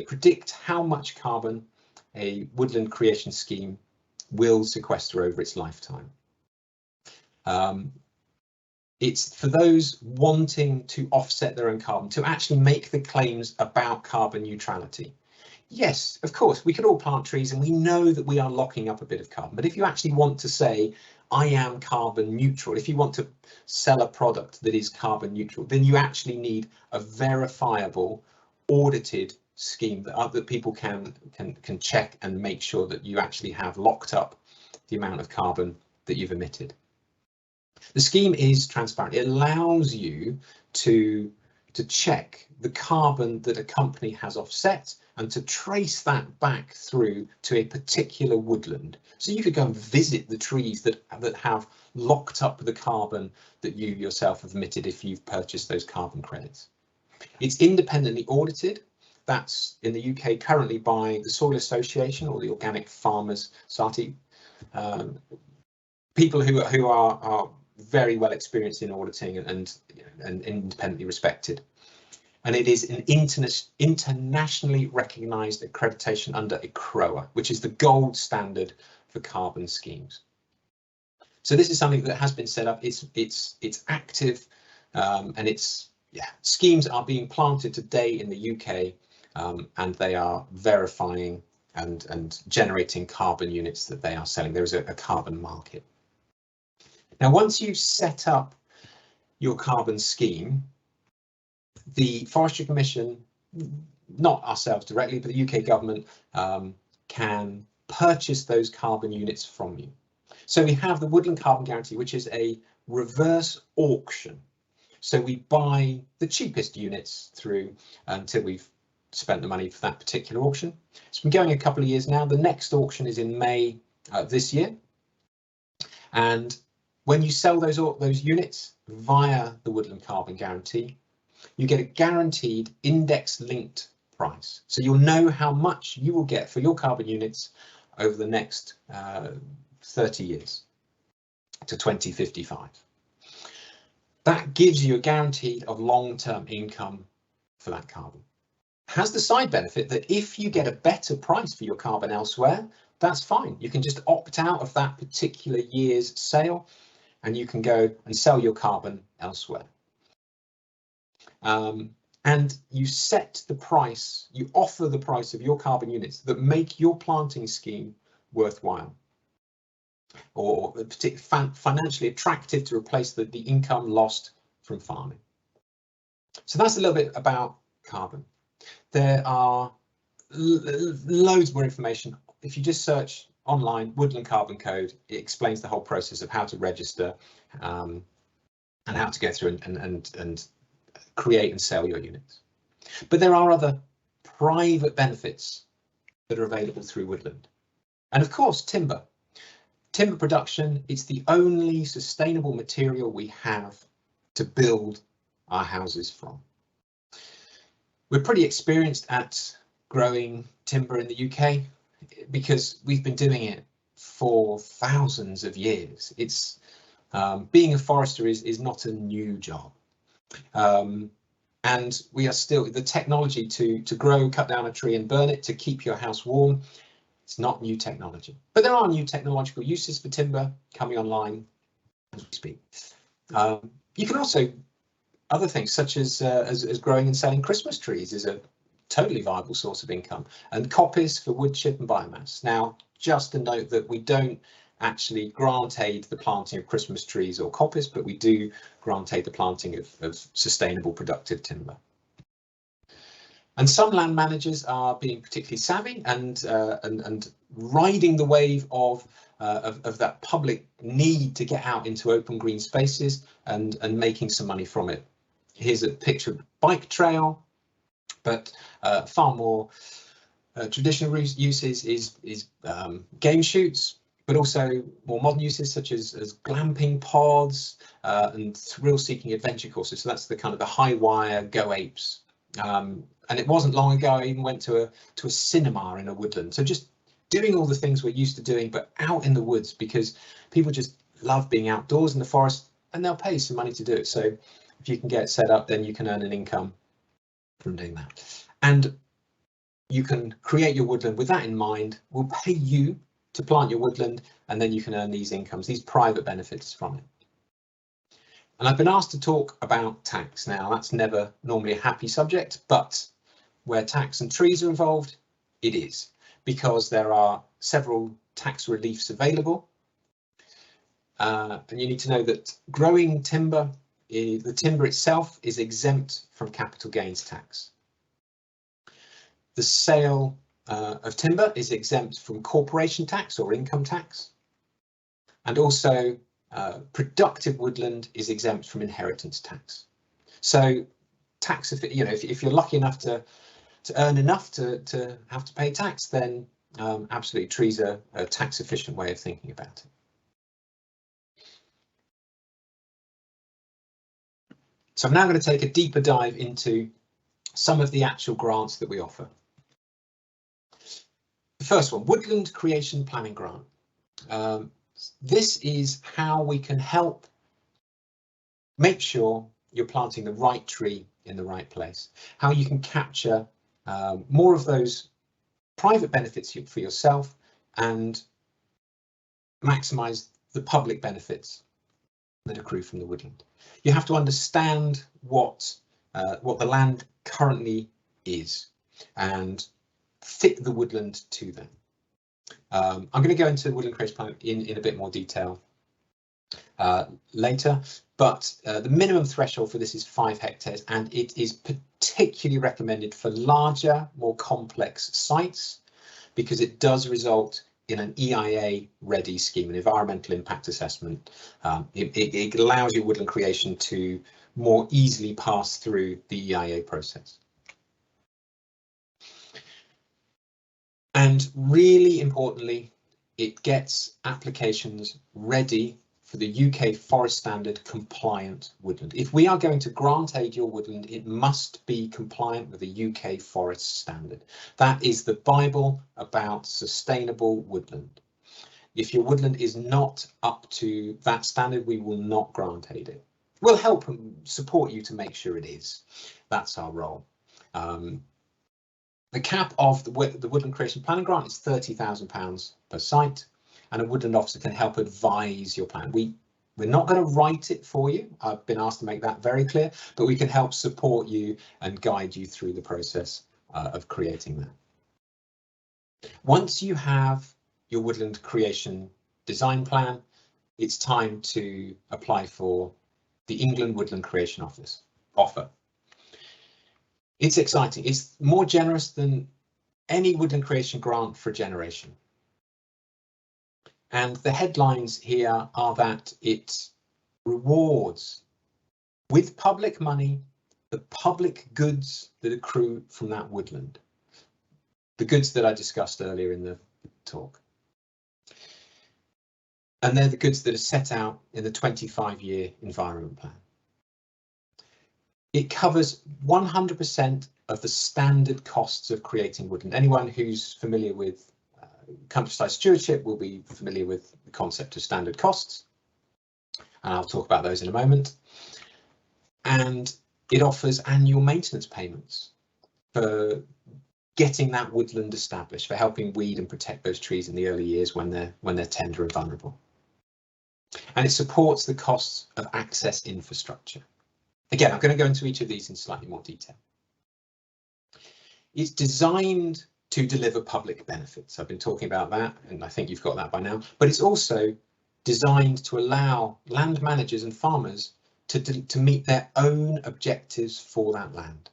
predict how much carbon a woodland creation scheme will sequester over its lifetime. It's for those wanting to offset their own carbon, to actually make the claims about carbon neutrality. Yes, of course, we could all plant trees and we know that we are locking up a bit of carbon, but if you actually want to say, I am carbon neutral, if you want to sell a product that is carbon neutral, then you actually need a verifiable, audited scheme that people can check and make sure that you actually have locked up the amount of carbon that you've emitted. The scheme is transparent. It allows you to check the carbon that a company has offset and to trace that back through to a particular woodland. So you could go and visit the trees that have locked up the carbon that you yourself have emitted if you've purchased those carbon credits. It's independently audited. That's in the UK currently by the Soil Association or the Organic Farmers Society. People who are very well experienced in auditing and independently respected. And it is an internationally recognised accreditation under ICROA, which is the gold standard for carbon schemes. So this is something that has been set up. It's active, and schemes are being planted today in the UK, and they are verifying and generating carbon units that they are selling. There is a carbon market. Now, once you've set up your carbon scheme, the Forestry Commission, not ourselves directly, but the UK government can purchase those carbon units from you. So we have the Woodland Carbon Guarantee, which is a reverse auction. So we buy the cheapest units through until we've spent the money for that particular auction. It's been going a couple of years now. The next auction is in May this year. And when you sell those units via the Woodland Carbon Guarantee, you get a guaranteed index-linked price. So you'll know how much you will get for your carbon units over the next 30 years to 2055. That gives you a guarantee of long-term income for that carbon. Has the side benefit that if you get a better price for your carbon elsewhere, that's fine. You can just opt out of that particular year's sale and you can go and sell your carbon elsewhere. And you set the price, you offer the price of your carbon units that make your planting scheme worthwhile or financially attractive to replace the income lost from farming. So that's a little bit about carbon. There are loads more information. If you just search online, Woodland Carbon Code, it explains the whole process of how to register and how to go through and create and sell your units. But there are other private benefits that are available through woodland. And of course, timber. Timber production, it's the only sustainable material we have to build our houses from. We're pretty experienced at growing timber in the UK because we've been doing it for thousands of years. It's being a forester is not a new job. And we are still, the technology to grow, cut down a tree and burn it to keep your house warm, it's not new technology. But there are new technological uses for timber coming online as we speak. You can also, other things such as growing and selling Christmas trees is a totally viable source of income, and coppice for wood chip and biomass. Now, just to note that we don't actually grant aid the planting of Christmas trees or coppice, but we do grant aid the planting of sustainable productive timber. And some land managers are being particularly savvy and riding the wave of that public need to get out into open green spaces and making some money from it. Here's a picture of a bike trail, but far more traditional uses is game shoots, but also more modern uses such as glamping pods and thrill-seeking adventure courses. So that's the kind of the high wire go apes. And it wasn't long ago I even went to a cinema in a woodland. So just doing all the things we're used to doing, but out in the woods, because people just love being outdoors in the forest, and they'll pay some money to do it. So if you can get it set up, then you can earn an income from doing that. And you can create your woodland with that in mind. We'll pay you to plant your woodland, and then you can earn these incomes, these private benefits from it. And I've been asked to talk about tax. Now, that's never normally a happy subject, but where tax and trees are involved, it is, because there are several tax reliefs available. And you need to know that growing timber, the timber itself is exempt from capital gains tax. The sale of timber is exempt from corporation tax or income tax. And also productive woodland is exempt from inheritance tax. So tax, if you're lucky enough to earn enough to have to pay tax, then absolutely trees are a tax efficient way of thinking about it. So I'm now going to take a deeper dive into some of the actual grants that we offer. The first one, Woodland Creation Planning Grant. This is how we can help make sure you're planting the right tree in the right place, how you can capture more of those private benefits for yourself and maximize the public benefits that accrue from the woodland. You have to understand what the land currently is and fit the woodland to them. I'm going to go into woodland creation plan in a bit more detail later, but the minimum threshold for this is 5 hectares, and it is particularly recommended for larger, more complex sites because it does result in an EIA ready scheme, an environmental impact assessment. It allows your woodland creation to more easily pass through the EIA process. And really importantly, it gets applications ready for the UK Forest Standard compliant woodland. If we are going to grant aid your woodland, it must be compliant with the UK Forest Standard. That is the Bible about sustainable woodland. If your woodland is not up to that standard, we will not grant aid it. We'll help and support you to make sure it is. That's our role. The cap of the Woodland Creation Planning Grant is £30,000 per site, and a woodland officer can help advise your plan. We're not going to write it for you. I've been asked to make that very clear, but we can help support you and guide you through the process of creating that. Once you have your woodland creation design plan, it's time to apply for the England Woodland Creation offer. It's exciting. It's more generous than any woodland creation grant for a generation. And the headlines here are that it rewards with public money the public goods that accrue from that woodland, the goods that I discussed earlier in the talk. And they're the goods that are set out in the 25-year environment plan. It covers 100% of the standard costs of creating woodland. Anyone who's familiar with countryside stewardship will be familiar with the concept of standard costs, and I'll talk about those in a moment. And it offers annual maintenance payments for getting that woodland established, for helping weed and protect those trees in the early years when they're tender and vulnerable. And it supports the costs of access infrastructure. Again, I'm going to go into each of these in slightly more detail. It's designed to deliver public benefits. I've been talking about that, and I think you've got that by now, but it's also designed to allow land managers and farmers to meet their own objectives for that land.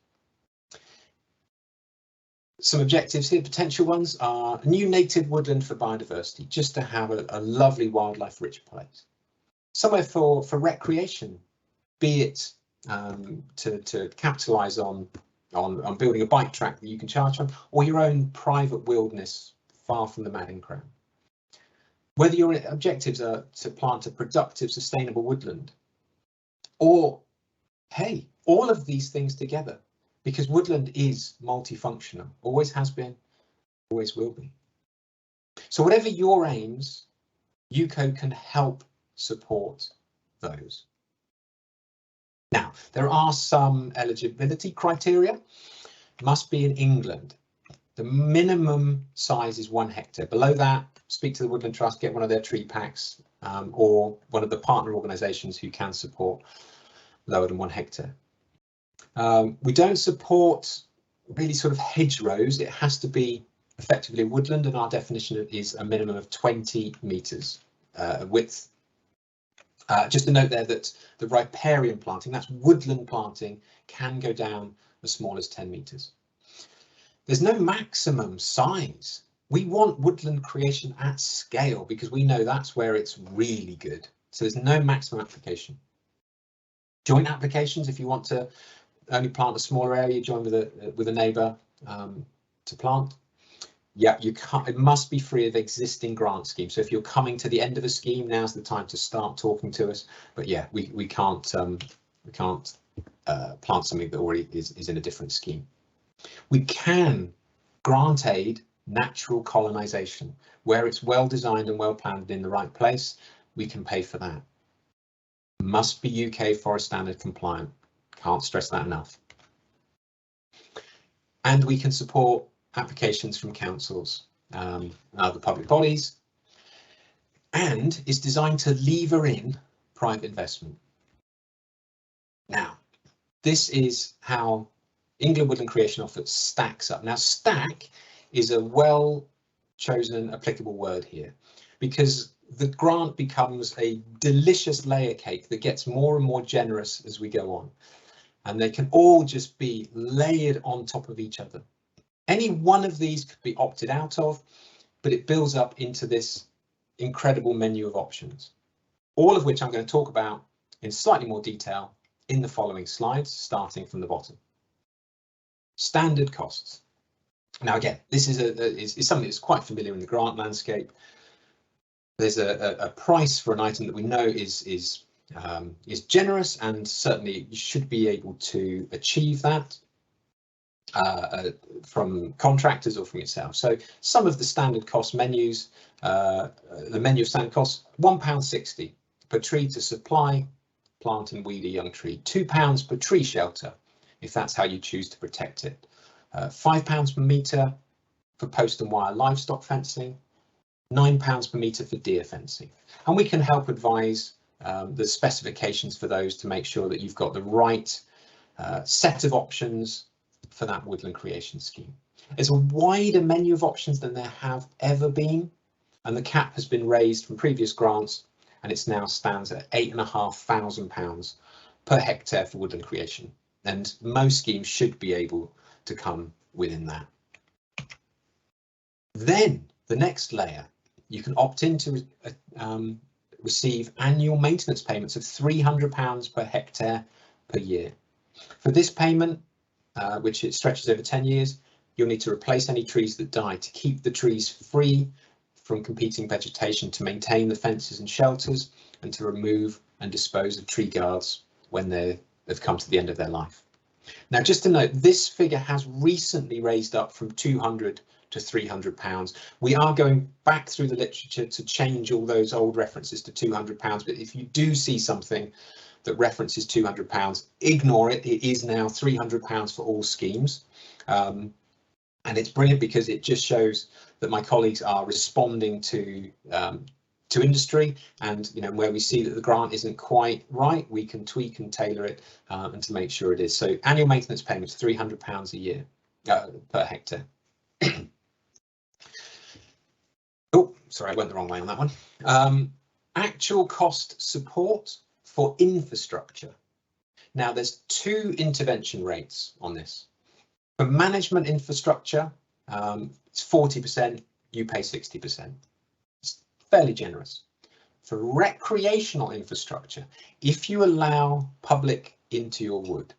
Some objectives here, potential ones are new native woodland for biodiversity, just to have a lovely wildlife rich place. Somewhere for recreation, be it to capitalise on building a bike track that you can charge on, or your own private wilderness far from the madding crowd. Whether your objectives are to plant a productive, sustainable woodland, or, hey, all of these things together, because woodland is multifunctional, always has been, always will be. So whatever your aims, UCO can help support those. Now, there are some eligibility criteria. Must be in England. The minimum size is 1 hectare. Below that, speak to the Woodland Trust, get one of their tree packs, or one of the partner organisations who can support lower than 1 hectare. We don't support really sort of hedgerows. It has to be effectively woodland, and our definition is a minimum of 20 metres width. Just to note there that the riparian planting, that's woodland planting, can go down as small as 10 metres. There's no maximum size. We want woodland creation at scale because we know that's where it's really good. So there's no maximum application. Joint applications, if you want to only plant a smaller area, you join with a neighbour to plant. Yeah, you can't. It must be free of existing grant schemes. So if you're coming to the end of a scheme, now's the time to start talking to us. But yeah, we can't plant something that already is in a different scheme. We can grant aid natural colonisation where it's well designed and well planned in the right place. We can pay for that. Must be UK Forest Standard compliant. Can't stress that enough. And we can support applications from councils and other public bodies, and is designed to lever in private investment. Now, this is how England Woodland Creation Offer stacks up. Now, stack is a well chosen applicable word here, because the grant becomes a delicious layer cake that gets more and more generous as we go on, and they can all just be layered on top of each other. Any one of these could be opted out of, but it builds up into this incredible menu of options, all of which I'm going to talk about in slightly more detail in the following slides, starting from the bottom. Standard costs. Now, again, this is something that's quite familiar in the grant landscape. There's a price for an item that we know is generous, and certainly you should be able to achieve that from contractors or from yourself. So some of the standard cost menus, the menu of standard costs, £1.60 per tree to supply, plant and weed a young tree, £2 per tree shelter, if that's how you choose to protect it, £5 per metre for post and wire livestock fencing, £9 per metre for deer fencing. And we can help advise the specifications for those to make sure that you've got the right set of options for that woodland creation scheme. There's a wider menu of options than there have ever been, and the cap has been raised from previous grants, and it now stands at £8,500 per hectare for woodland creation, and most schemes should be able to come within that. Then the next layer, you can opt in to receive annual maintenance payments of £300 per hectare per year. For this payment, which it stretches over 10 years, you'll need to replace any trees that die to keep the trees free from competing vegetation, to maintain the fences and shelters, and to remove and dispose of tree guards when they've come to the end of their life. Now, just to note, this figure has recently raised up from £200 to £300. We are going back through the literature to change all those old references to £200, but if you do see something that references £200, ignore it. It is now £300 for all schemes, and it's brilliant because it just shows that my colleagues are responding to industry, and where we see that the grant isn't quite right, we can tweak and tailor it and to make sure it is. So annual maintenance payments £300 a year. per hectare. Oh, sorry, I went the wrong way on that one. Actual cost support for infrastructure. Now, there's two intervention rates on this. For management infrastructure, it's 40%, you pay 60%. It's fairly generous. For recreational infrastructure, if you allow public into your wood,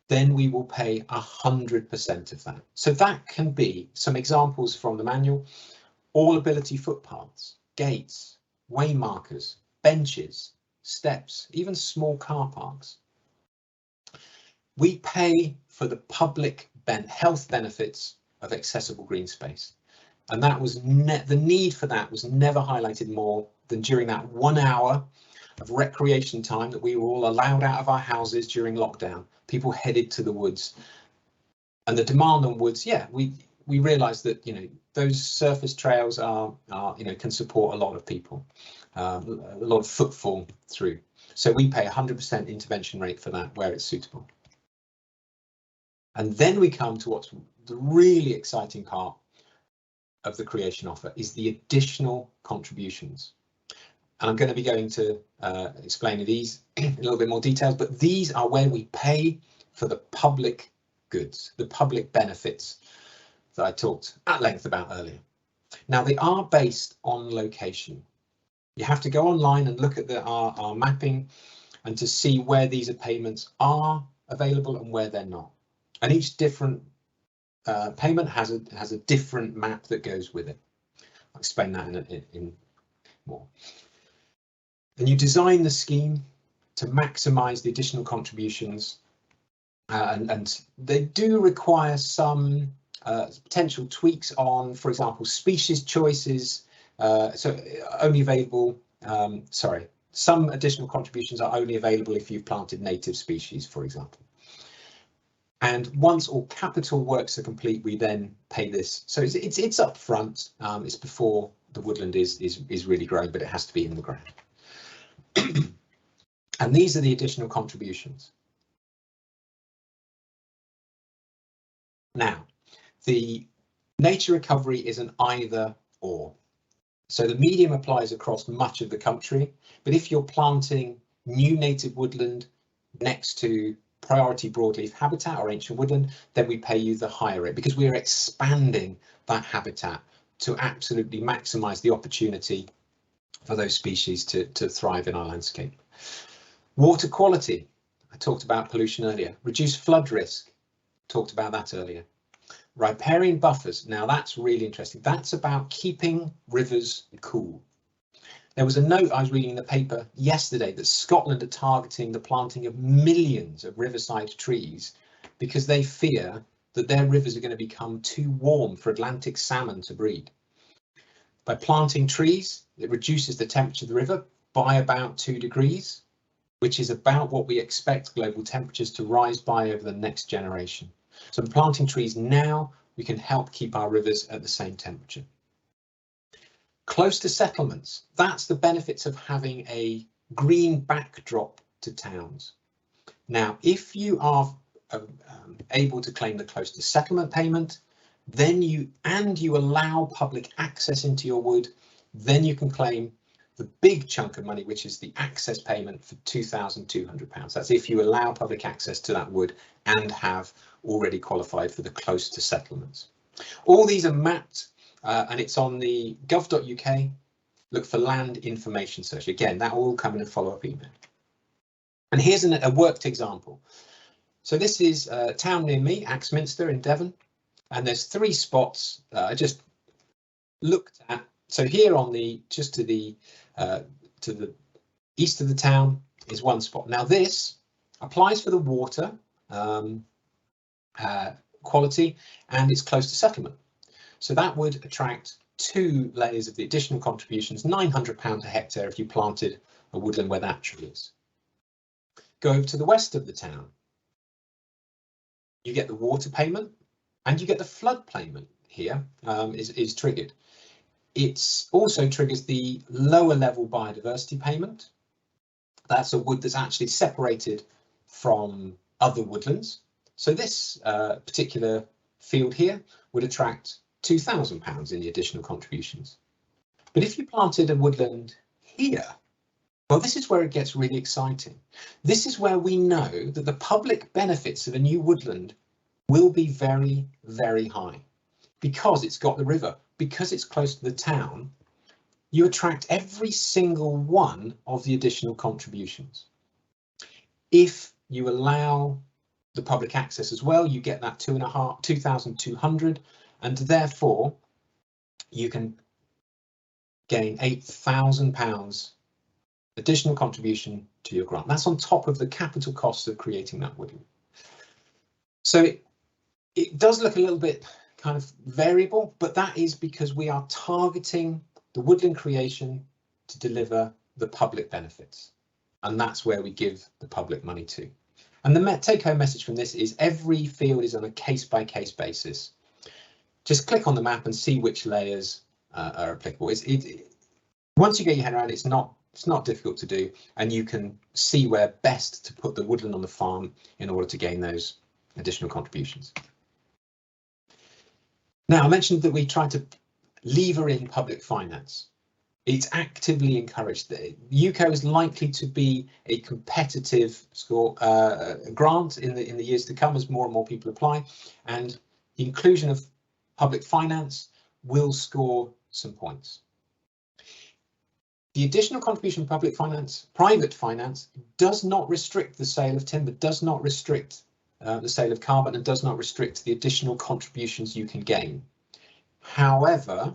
then we will pay 100% of that. So that can be some examples from the manual: all ability footpaths, gates, way markers, benches, steps, even small car parks. We pay for the public health benefits of accessible green space. And that was the need for that was never highlighted more than during that 1 hour of recreation time that we were all allowed out of our houses during lockdown. People headed to the woods, and the demand on woods, yeah, we realized that, you know, those surface trails are you know, can support a lot of people, a lot of footfall through. So we pay 100% intervention rate for that where it's suitable. And then we come to what's the really exciting part of the creation offer, is the additional contributions. And I'm going to be going to explain these in a little bit more detail, but these are where we pay for the public goods, the public benefits that I talked at length about earlier. Now, they are based on location. You have to go online and look at our mapping and to see where these payments are available and where they're not. And each different payment has a different map that goes with it. I'll explain that in more. And you design the scheme to maximise the additional contributions, and they do require some potential tweaks on, for example, species choices. So only available, some additional contributions are only available if you've planted native species, for example. And once all capital works are complete, we then pay this. So it's up front. It's before the woodland is really growing, but it has to be in the ground. And these are the additional contributions. Now, the nature recovery is an either or. So the medium applies across much of the country, but if you're planting new native woodland next to priority broadleaf habitat or ancient woodland, then we pay you the higher rate, because we're expanding that habitat to absolutely maximise the opportunity for those species to thrive in our landscape. Water quality, I talked about pollution earlier. Reduced flood risk, talked about that earlier. Riparian buffers, now that's really interesting. That's about keeping rivers cool. There was a note I was reading in the paper yesterday that Scotland are targeting the planting of millions of riverside trees because they fear that their rivers are going to become too warm for Atlantic salmon to breed. By planting trees, it reduces the temperature of the river by about 2 degrees, which is about what we expect global temperatures to rise by over the next generation. So planting trees now, we can help keep our rivers at the same temperature. Close to settlements, that's the benefits of having a green backdrop to towns. Now, if you are able to claim the close to settlement payment, then you allow public access into your wood, then you can claim the big chunk of money, which is the access payment for £2,200. That's if you allow public access to that wood and have already qualified for the close to settlements. All these are mapped and it's on the gov.uk. Look for land information search. Again, that will all come in a follow-up email. And here's a worked example. So this is a town near me, Axminster in Devon, and there's 3 spots I just looked at. So here on just to the east of the town is 1 spot. Now this applies for the water quality and it's close to settlement. So that would attract 2 layers of the additional contributions, £900 a hectare if you planted a woodland where that tree is. Go over to the west of the town. You get the water payment and you get the flood payment here is triggered. It also triggers the lower level biodiversity payment. That's a wood that's actually separated from other woodlands. So this particular field here would attract £2,000 in the additional contributions. But if you planted a woodland here, well, this is where it gets really exciting. This is where we know that the public benefits of a new woodland will be very, very high. Because it's got the river, because it's close to the town, you attract every single one of the additional contributions. If you allow the public access as well, you get that 2,200, and therefore you can gain £8,000 additional contribution to your grant. That's on top of the capital costs of creating that woodland. So it does look a little bit kind of variable, but that is because we are targeting the woodland creation to deliver the public benefits. And that's where we give the public money to. And the take-home message from this is every field is on a case-by-case basis. Just click on the map and see which layers are applicable. Once you get your head around it, it's not difficult to do, and you can see where best to put the woodland on the farm in order to gain those additional contributions. Now, I mentioned that we try to lever in public finance. It's actively encouraged. The UCO is likely to be a competitive grant in the years to come as more and more people apply, and the inclusion of public finance will score some points. The additional contribution from public finance, private finance, does not restrict the sale of timber, does not restrict the sale of carbon, and does not restrict the additional contributions you can gain. However,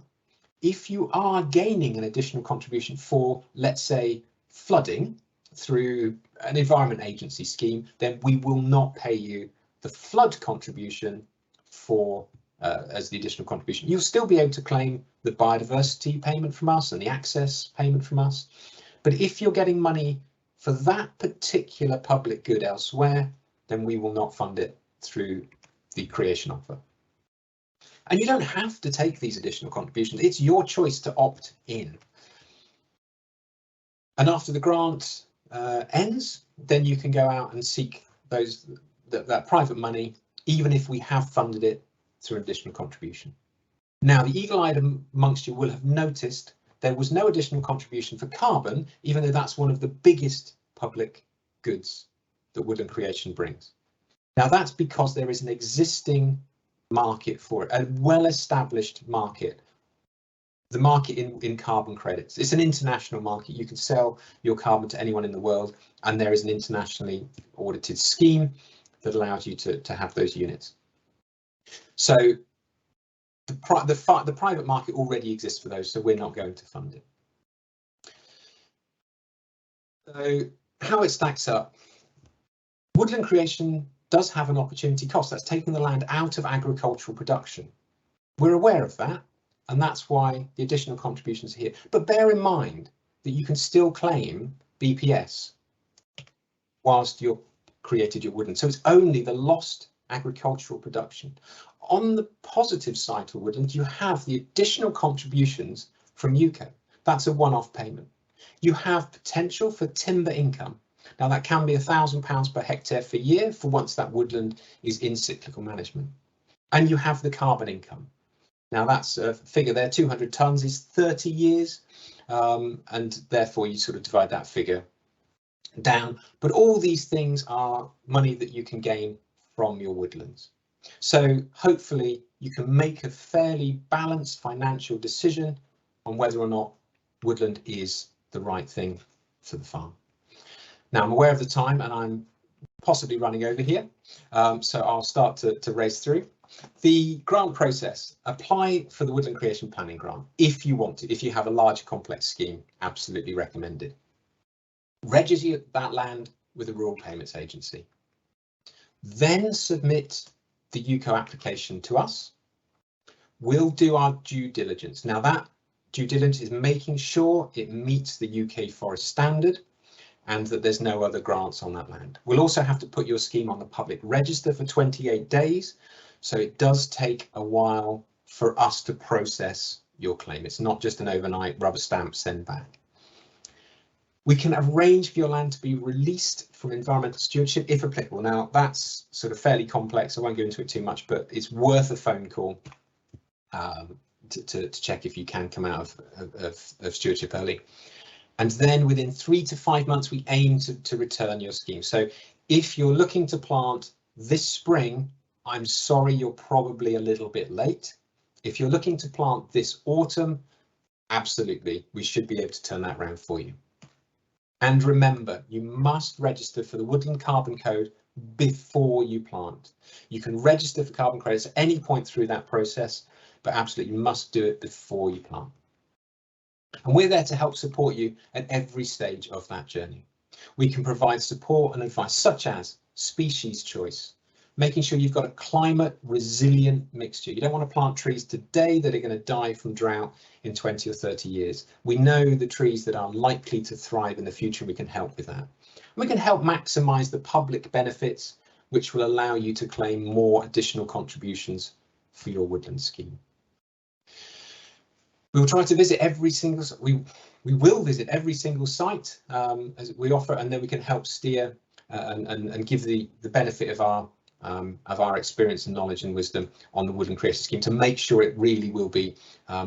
if you are gaining an additional contribution for, let's say, flooding through an Environment Agency scheme, then we will not pay you the flood contribution for as the additional contribution. You'll still be able to claim the biodiversity payment from us and the access payment from us. But if you're getting money for that particular public good elsewhere, then we will not fund it through the creation offer. And you don't have to take these additional contributions. It's your choice to opt in. And after the grant ends, then you can go out and seek that private money, even if we have funded it through an additional contribution. Now, the eagle-eyed amongst you will have noticed there was no additional contribution for carbon, even though that's one of the biggest public goods that woodland creation brings. Now, that's because there is an existing market for it, a well-established market. The market in carbon credits. It's an international market. You can sell your carbon to anyone in the world, and there is an internationally audited scheme that allows you to have those units. So the private market already exists for those, so we're not going to fund it. So how it stacks up. Woodland creation does have an opportunity cost. That's taking the land out of agricultural production. We're aware of that, and that's why the additional contributions are here. But bear in mind that you can still claim BPS whilst you've created your woodland. So it's only the lost agricultural production. On the positive side for woodland, you have the additional contributions from UCO. That's a one-off payment. You have potential for timber income. Now, that can be £1,000 per hectare per year for once that woodland is in cyclical management. And you have the carbon income. Now, that's a figure there, 200 tonnes is 30 years, and therefore you sort of divide that figure down. But all these things are money that you can gain from your woodlands. So hopefully you can make a fairly balanced financial decision on whether or not woodland is the right thing for the farm. Now, I'm aware of the time and I'm possibly running over here, so I'll start to race through. The grant process. Apply for the Woodland Creation Planning Grant if you want to. If you have a large complex scheme, absolutely recommended. Register that land with the Rural Payments Agency. Then submit the UCO application to us. We'll do our due diligence. Now, that due diligence is making sure it meets the UK Forest Standard and that there's no other grants on that land. We'll also have to put your scheme on the public register for 28 days. So it does take a while for us to process your claim. It's not just an overnight rubber stamp send back. We can arrange for your land to be released from environmental stewardship if applicable. Now that's sort of fairly complex. I won't go into it too much, but it's worth a phone call to check if you can come out of stewardship early. And then within 3 to 5 months, we aim to return your scheme. So if you're looking to plant this spring, I'm sorry, you're probably a little bit late. If you're looking to plant this autumn, absolutely, we should be able to turn that around for you. And remember, you must register for the Woodland Carbon Code before you plant. You can register for carbon credits at any point through that process, but absolutely you must do it before you plant. And we're there to help support you at every stage of that journey. We can provide support and advice such as species choice, making sure you've got a climate resilient mixture. You don't want to plant trees today that are going to die from drought in 20 or 30 years. We know the trees that are likely to thrive in the future. We can help with that. We can help maximise the public benefits, which will allow you to claim more additional contributions for your woodland scheme. We will try to visit every single, we will visit every single site as we offer, and then we can help steer and give the benefit of our experience and knowledge and wisdom on the Woodland Creation Scheme to make sure it really will be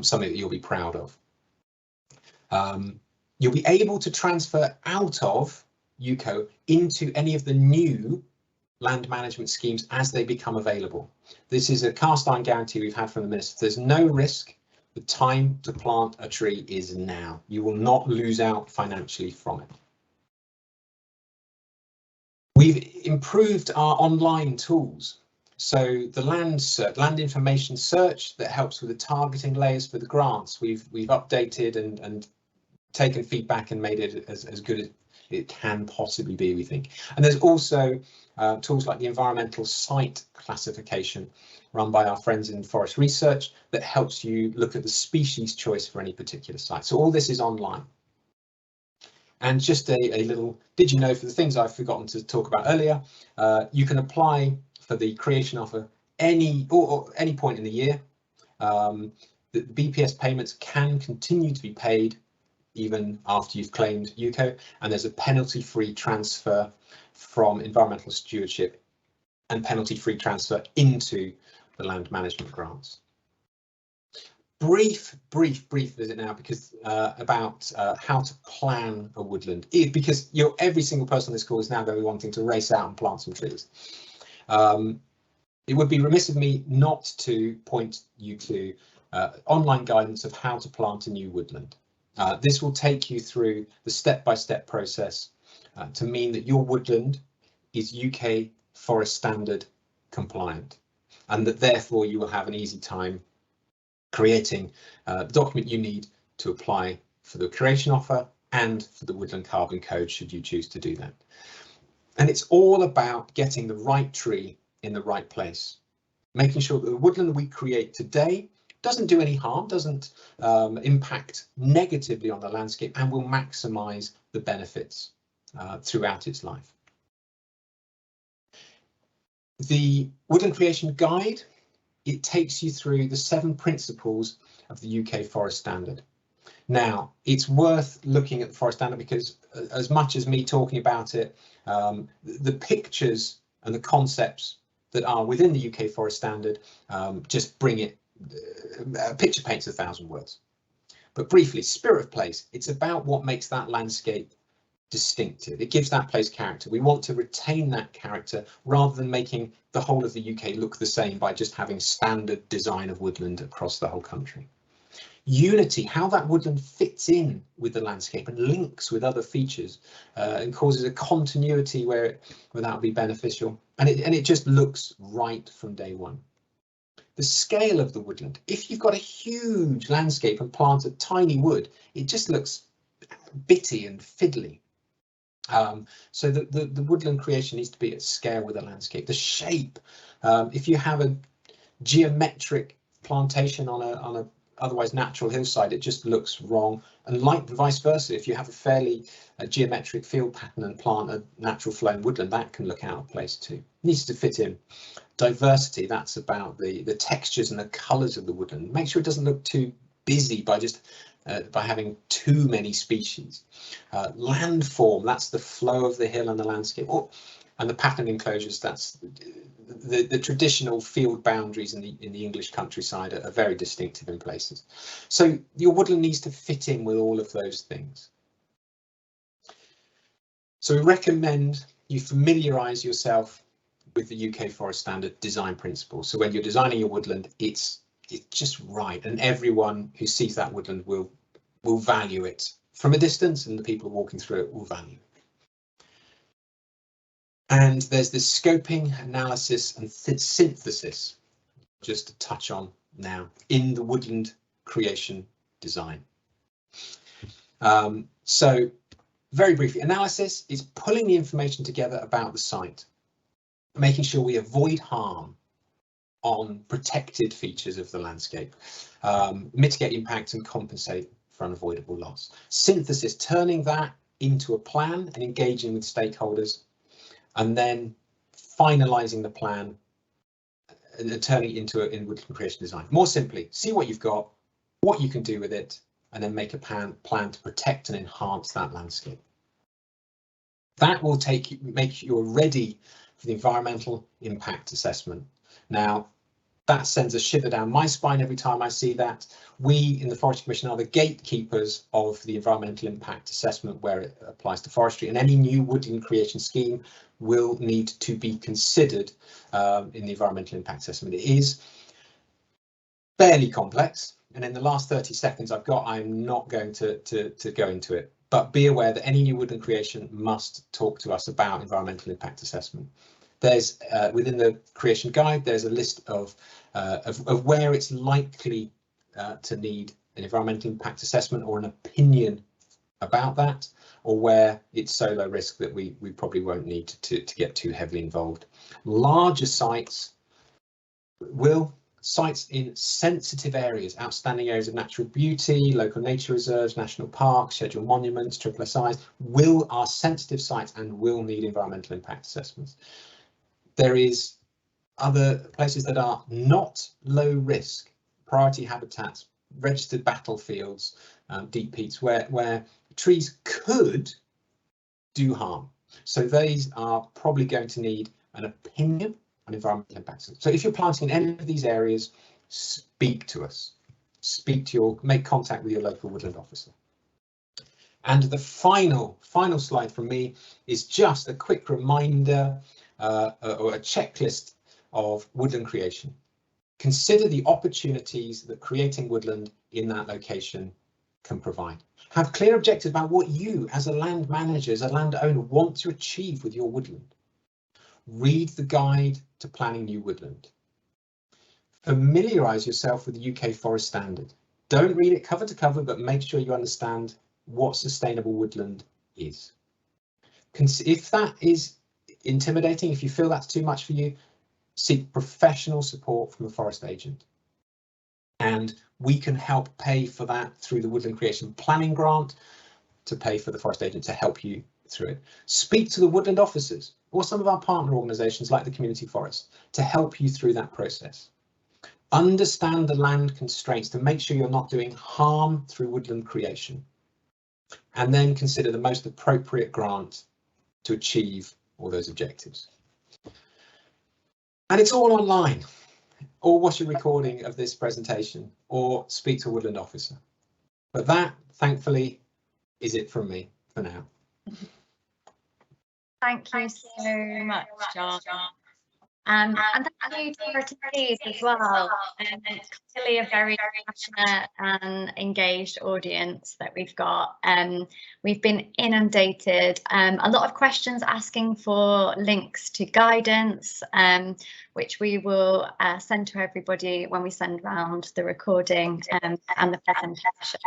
something that you'll be proud of. You'll be able to transfer out of UCO into any of the new land management schemes as they become available. This is a cast iron guarantee we've had from the Minister. There's no risk. The time to plant a tree is now. You will not lose out financially from it. We've improved our online tools. So the land information search that helps with the targeting layers for the grants, we've updated and taken feedback and made it as good as it can possibly be, we think. And there's also tools like the environmental site classification run by our friends in Forest Research that helps you look at the species choice for any particular site. So all this is online. And just a little, did you know, for the things I've forgotten to talk about earlier, you can apply for the creation offer any point in the year. The BPS payments can continue to be paid even after you've claimed UCO, and there's a penalty-free transfer from environmental stewardship and penalty-free transfer into the land management grants. Brief visit now because about how to plan a woodland, because every single person on this call is now going to be wanting to race out and plant some trees. It would be remiss of me not to point you to online guidance of how to plant a new woodland. This will take you through the step-by-step process to mean that your woodland is UK Forest Standard compliant, and that therefore you will have an easy time creating the document you need to apply for the creation offer and for the Woodland Carbon Code should you choose to do that. And it's all about getting the right tree in the right place, making sure that the woodland we create today doesn't do any harm, doesn't impact negatively on the landscape, and will maximise the benefits throughout its life. The Woodland Creation Guide, it takes you through the 7 principles of the UK Forest Standard. Now, it's worth looking at the Forest Standard because as much as me talking about it, the pictures and the concepts that are within the UK Forest Standard just bring it, a picture paints 1,000 words. But briefly, spirit of place, it's about what makes that landscape distinctive. It gives that place character. We want to retain that character rather than making the whole of the UK look the same by just having standard design of woodland across the whole country. Unity, how that woodland fits in with the landscape and links with other features and causes a continuity where that would be beneficial, and it just looks right from day one. The scale of the woodland, if you've got a huge landscape and plant a tiny wood, it just looks bitty and fiddly. So the woodland creation needs to be at scale with the landscape. The shape, if you have a geometric plantation on a otherwise natural hillside, it just looks wrong. And like vice versa, if you have a fairly geometric field pattern and plant a natural flowing woodland, that can look out of place too. It needs to fit in. Diversity, that's about the textures and the colours of the woodland. Make sure it doesn't look too busy by just by having too many species. Landform, that's the flow of the hill and the landscape, and the pattern enclosures, that's the traditional field boundaries in the English countryside are very distinctive in places. So your woodland needs to fit in with all of those things. So we recommend you familiarise yourself with the UK Forest Standard design principles. So when you're designing your woodland, it's just right, and everyone who sees that woodland will value it from a distance, and the people walking through it will value it. And there's this scoping, analysis and synthesis, just to touch on now, in the woodland creation design. So very briefly, analysis is pulling the information together about the site, making sure we avoid harm on protected features of the landscape, mitigate impact and compensate for unavoidable loss. Synthesis, turning that into a plan and engaging with stakeholders, and then finalising the plan and turning it into in woodland creation design. More simply, see what you've got, what you can do with it, and then make a plan to protect and enhance that landscape. That will make you ready for the environmental impact assessment. Now, that sends a shiver down my spine every time I see that. We in the Forestry Commission are the gatekeepers of the environmental impact assessment where it applies to forestry, and any new woodland creation scheme will need to be considered in the environmental impact assessment. It is fairly complex, and in the last 30 seconds I've got, I'm not going to go into it, but be aware that any new woodland creation must talk to us about environmental impact assessment. There's within the creation guide, there's a list of where it's likely to need an environmental impact assessment or an opinion about that, or where it's so low risk that we probably won't need to get too heavily involved. Larger sites sites in sensitive areas, outstanding areas of natural beauty, local nature reserves, national parks, scheduled monuments, SSSIs, are sensitive sites and will need environmental impact assessments. There is other places that are not low risk, priority habitats, registered battlefields, deep peats, where trees could do harm. So these are probably going to need an opinion on environmental impacts. So if you're planting in any of these areas, speak to us. Make contact with your local woodland officer. And the final slide from me is just a quick reminder or a checklist of woodland creation. Consider the opportunities that creating woodland in that location can provide. Have clear objectives about what you as a land manager, as a landowner, want to achieve with your woodland. Read the guide to planning new woodland. Familiarise yourself with the UK Forest Standard. Don't read it cover to cover, but make sure you understand what sustainable woodland is. If that is intimidating, if you feel that's too much for you, seek professional support from a forest agent. And we can help pay for that through the Woodland Creation Planning Grant, to pay for the forest agent to help you through it. Speak to the woodland officers or some of our partner organisations like the Community Forest to help you through that process. Understand the land constraints to make sure you're not doing harm through woodland creation. And then consider the most appropriate grant to achieve all those objectives. And it's all online, or watch a recording of this presentation, or speak to a woodland officer. But that, thankfully, is it from me for now. Thank you so much, John. And thank you to our attendees as well. It's clearly a very passionate and engaged audience that we've got. We've been inundated. A lot of questions asking for links to guidance, which we will send to everybody when we send round the recording and the presentation.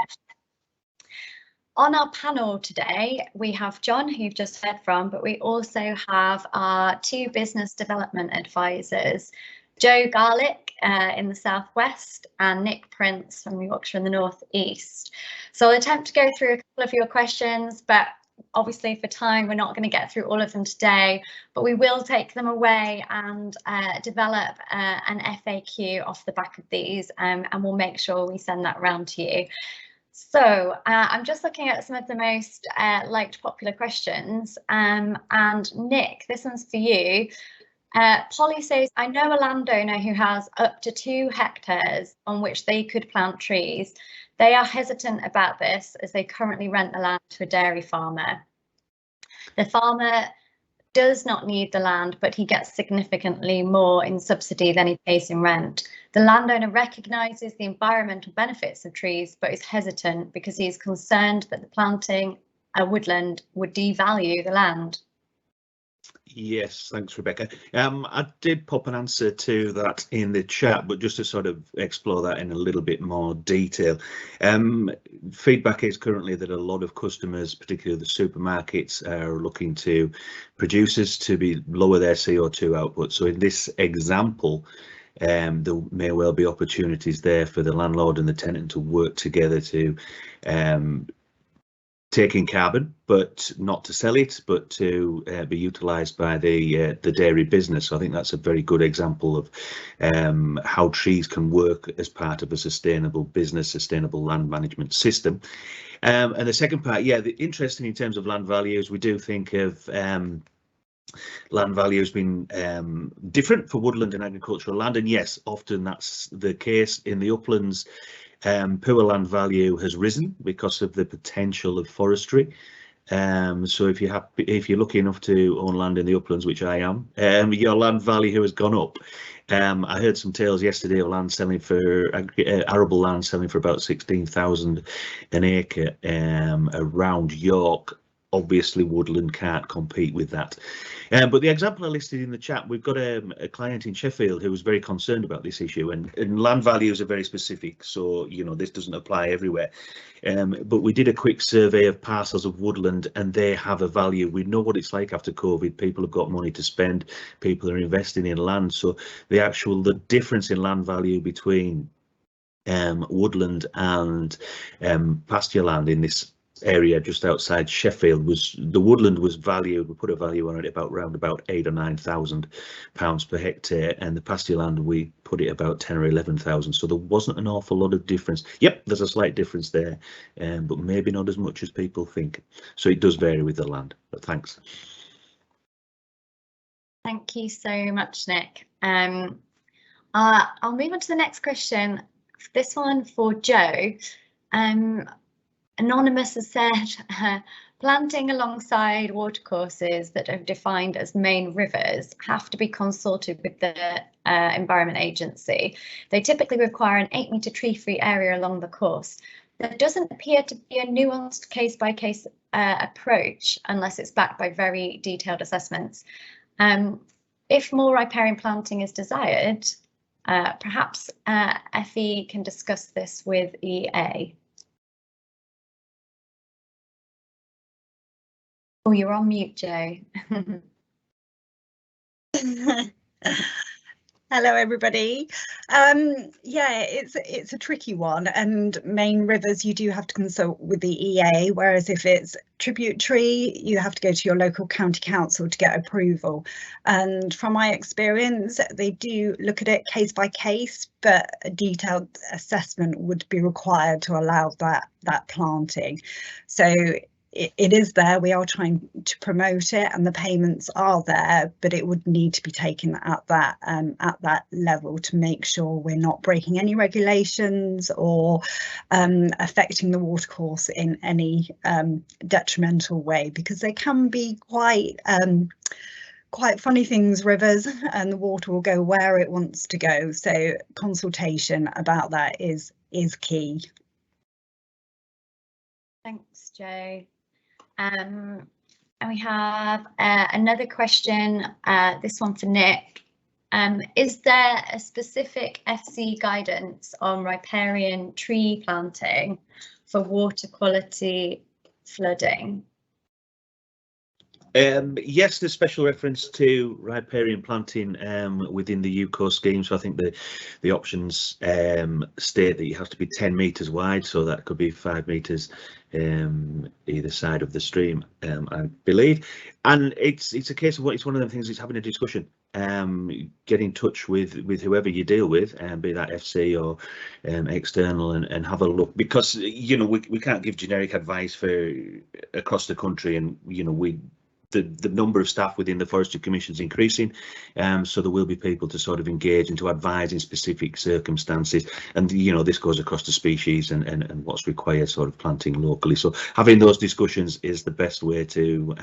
On our panel today, we have John, who you've just heard from, but we also have our two business development advisors, Joe Garlick in the southwest and Nick Prince from Yorkshire in the northeast. So I'll attempt to go through a couple of your questions, but obviously for time we're not going to get through all of them today, but we will take them away and develop an FAQ off the back of these, and we'll make sure we send that around to you. So I'm just looking at some of the most liked popular questions, and Nick, this one's for you. Polly says, I know a landowner who has up to 2 hectares on which they could plant trees. They are hesitant about this as they currently rent the land to a dairy farmer. The farmer does not need the land, but he gets significantly more in subsidy than he pays in rent. The landowner recognises the environmental benefits of trees, but is hesitant because he is concerned that the planting a woodland would devalue the land. Yes, thanks, Rebecca. I did pop an answer to that in the chat, but just to sort of explore that in a little bit more detail. Feedback is currently that a lot of customers, particularly the supermarkets, are looking to producers to lower their CO2 output. So in this example, there may well be opportunities there for the landlord and the tenant to work together to take in carbon, but not to sell it, but to be utilised by the dairy business. So I think that's a very good example of how trees can work as part of a sustainable business, sustainable land management system. And the second part, yeah, interesting in terms of land values, we do think of land value has been different for woodland and agricultural land, and yes, often that's the case in the uplands. Poor land value has risen because of the potential of forestry. So if you're lucky enough to own land in the uplands, which I am, your land value has gone up. I heard some tales yesterday of land selling for arable land selling for about 16,000 an acre around York. Obviously, woodland can't compete with that. But the example I listed in the chat, we've got a client in Sheffield who was very concerned about this issue, and land values are very specific, so you know this doesn't apply everywhere. But we did a quick survey of parcels of woodland, and they have a value. We know what it's like after COVID. People have got money to spend. People are investing in land. So the difference in land value between woodland and pasture land in this area just outside Sheffield the woodland was valued, we put a value on it around about £8,000 or £9,000 per hectare, and the pasture land we put it about 10 or 11,000. So there wasn't an awful lot of difference. Yep, there's a slight difference there, but maybe not as much as people think. So it does vary with the land, but thanks. Thank you so much, Nick. I'll move on to the next question. This one for Joe. Anonymous has said, planting alongside watercourses that are defined as main rivers have to be consulted with the Environment Agency. They typically require an 8-metre tree-free area along the course. There doesn't appear to be a nuanced case-by-case approach unless it's backed by very detailed assessments. If more riparian planting is desired, perhaps Effie can discuss this with EA. Oh, you're on mute, Joe. Hello, everybody. Yeah, it's a tricky one, and main rivers you do have to consult with the EA, whereas if it's tributary, you have to go to your local county council to get approval. And from my experience, they do look at it case by case, but a detailed assessment would be required to allow that planting. So it is there, we are trying to promote it, and the payments are there, but it would need to be taken at that level to make sure we're not breaking any regulations or affecting the watercourse in any detrimental way, because they can be quite funny things, rivers, and the water will go where it wants to go. So consultation about that is key. Thanks, Joe. And we have another question, this one for Nick. Is there a specific FC guidance on riparian tree planting for water quality flooding? Yes, there's special reference to riparian planting within the UCO scheme. So I think the options state that you have to be 10 metres wide, so that could be 5 metres either side of the stream, I believe. And it's a case of it's one of the things that's having a discussion. get in touch with whoever you deal with, and be that FC or external, and have a look, because you know, we can't give generic advice for across the country, and you know, the number of staff within the Forestry Commission is increasing, so there will be people to sort of engage and to advise in specific circumstances, and you know, this goes across the species and what's required sort of planting locally. So having those discussions is the best way to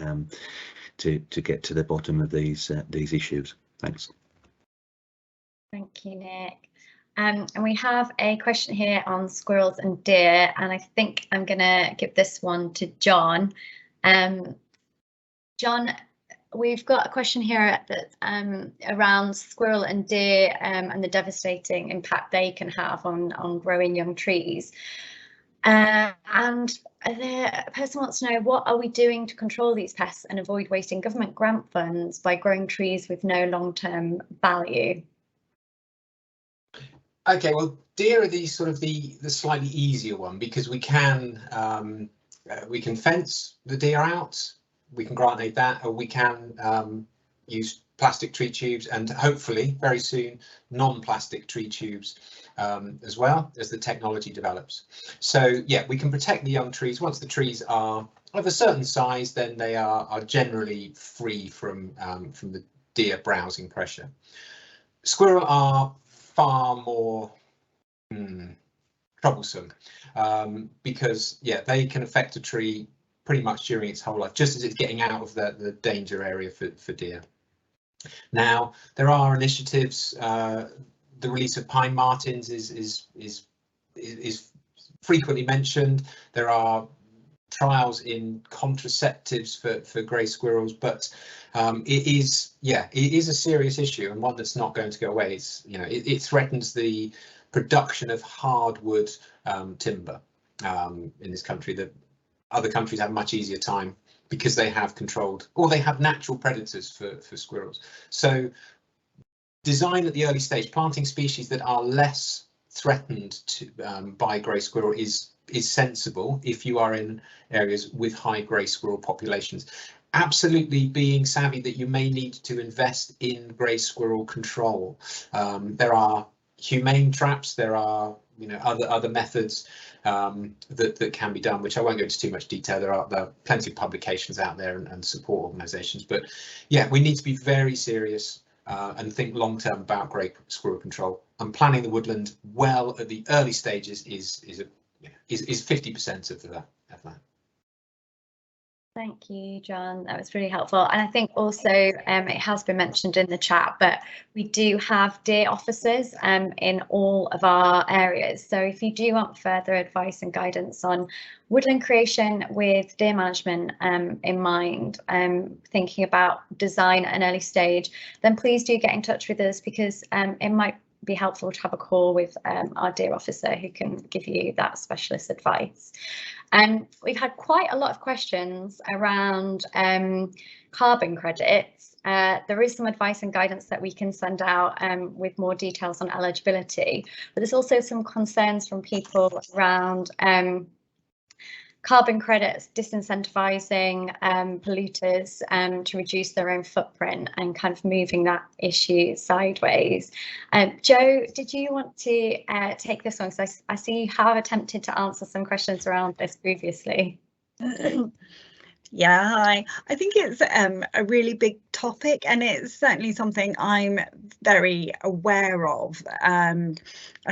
get to the bottom of these issues. Thanks. Thank you, Nick. And we have a question here on squirrels and deer, and I think I'm going to give this one to John. John, we've got a question here that around squirrel and deer and the devastating impact they can have on growing young trees. And the person wants to know, what are we doing to control these pests and avoid wasting government grant funds by growing trees with no long-term value? Okay, well, deer are the slightly easier one, because we can fence the deer out. We can grant aid that, or we can use plastic tree tubes, and hopefully very soon non-plastic tree tubes as well, as the technology develops. So yeah, we can protect the young trees. Once the trees are of a certain size, then they are generally free from the deer browsing pressure. Squirrel are far more troublesome, because yeah, they can affect a tree pretty much during its whole life, just as it's getting out of the danger area for deer. Now, there are initiatives. The release of pine martens is frequently mentioned. There are trials in contraceptives for grey squirrels, but it is a serious issue, and one that's not going to go away. It's, you know, it threatens the production of hardwood timber in this country. That other countries have a much easier time because they have controlled, or they have natural predators for squirrels. So design at the early stage, planting species that are less threatened by grey squirrel is sensible if you are in areas with high grey squirrel populations. Absolutely being savvy that you may need to invest in grey squirrel control. There are humane traps, there are, you know, other methods that can be done, which I won't go into too much detail. There are plenty of publications out there and support organisations, but yeah, we need to be very serious and think long term about grey squirrel control, and planning the woodland well at the early stages is 50% of that. Thank you, John. That was really helpful. And I think also it has been mentioned in the chat, but we do have deer officers in all of our areas. So if you do want further advice and guidance on woodland creation with deer management in mind, thinking about design at an early stage, then please do get in touch with us, because it might be helpful to have a call with our deer officer who can give you that specialist advice. We've had quite a lot of questions around carbon credits. There is some advice and guidance that we can send out with more details on eligibility, but there's also some concerns from people around carbon credits disincentivizing polluters to reduce their own footprint and kind of moving that issue sideways. Joe, did you want to take this one? So I see you have attempted to answer some questions around this previously. Yeah, hi. I think it's a really big topic, and it's certainly something I'm very aware of. I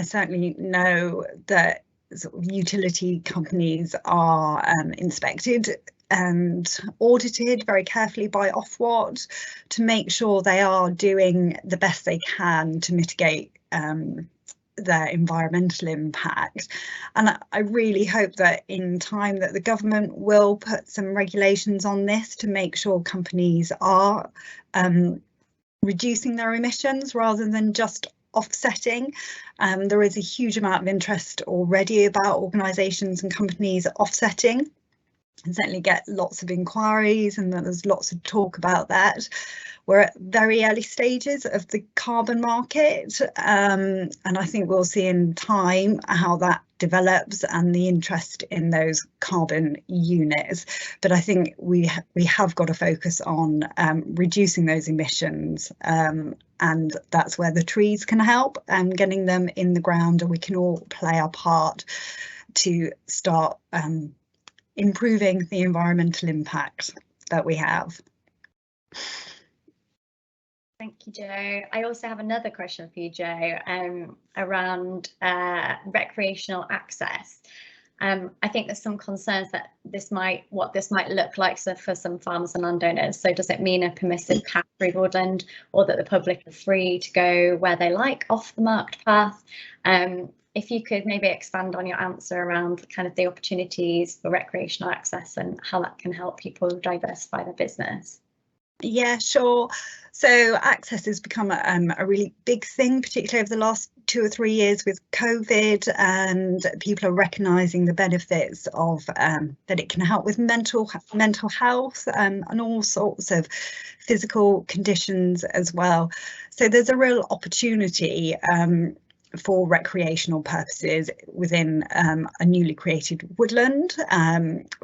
certainly know that sort of utility companies are inspected and audited very carefully by Ofwat to make sure they are doing the best they can to mitigate their environmental impact. And I really hope that in time that the government will put some regulations on this to make sure companies are reducing their emissions rather than just offsetting. There is a huge amount of interest already about organisations and companies offsetting, and certainly get lots of inquiries, and there's lots of talk about that. We're at very early stages of the carbon market, and I think we'll see in time how that develops and the interest in those carbon units. But I think we have got to focus on reducing those emissions, and that's where the trees can help, getting them in the ground, and we can all play our part to start improving the environmental impact that we have. Thank you, Jo. I also have another question for you, Jo, around recreational access. I think there's some concerns that what this might look like for some farmers and landowners. So does it mean a permissive path through woodland, or that the public are free to go where they like off the marked path? If you could maybe expand on your answer around kind of the opportunities for recreational access and how that can help people diversify their business. Yeah, sure. So access has become a really big thing, particularly over the last 2 or 3 years with COVID, and people are recognising the benefits of that it can help with mental health and all sorts of physical conditions as well. So there's a real opportunity for recreational purposes within a newly created woodland,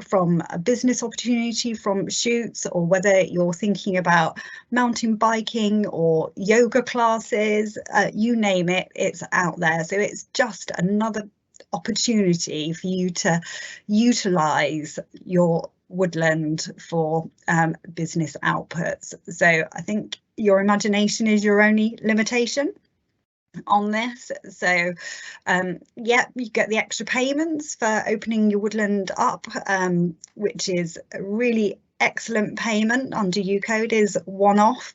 from a business opportunity from shoots, or whether you're thinking about mountain biking or yoga classes, you name it, it's out there. So it's just another opportunity for you to utilise your woodland for business outputs. So I think your imagination is your only limitation on this. So yeah, you get the extra payments for opening your woodland up, which is a really excellent payment under UCode, is one-off,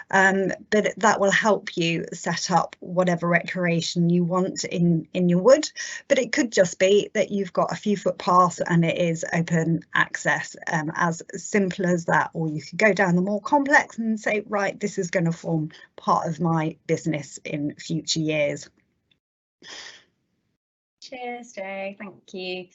but that will help you set up whatever recreation you want in your wood. But it could just be that you've got a few footpaths and it is open access, as simple as that. Or you could go down the more complex and say, right, this is going to form part of my business in future years. Cheers, Jo, thank you.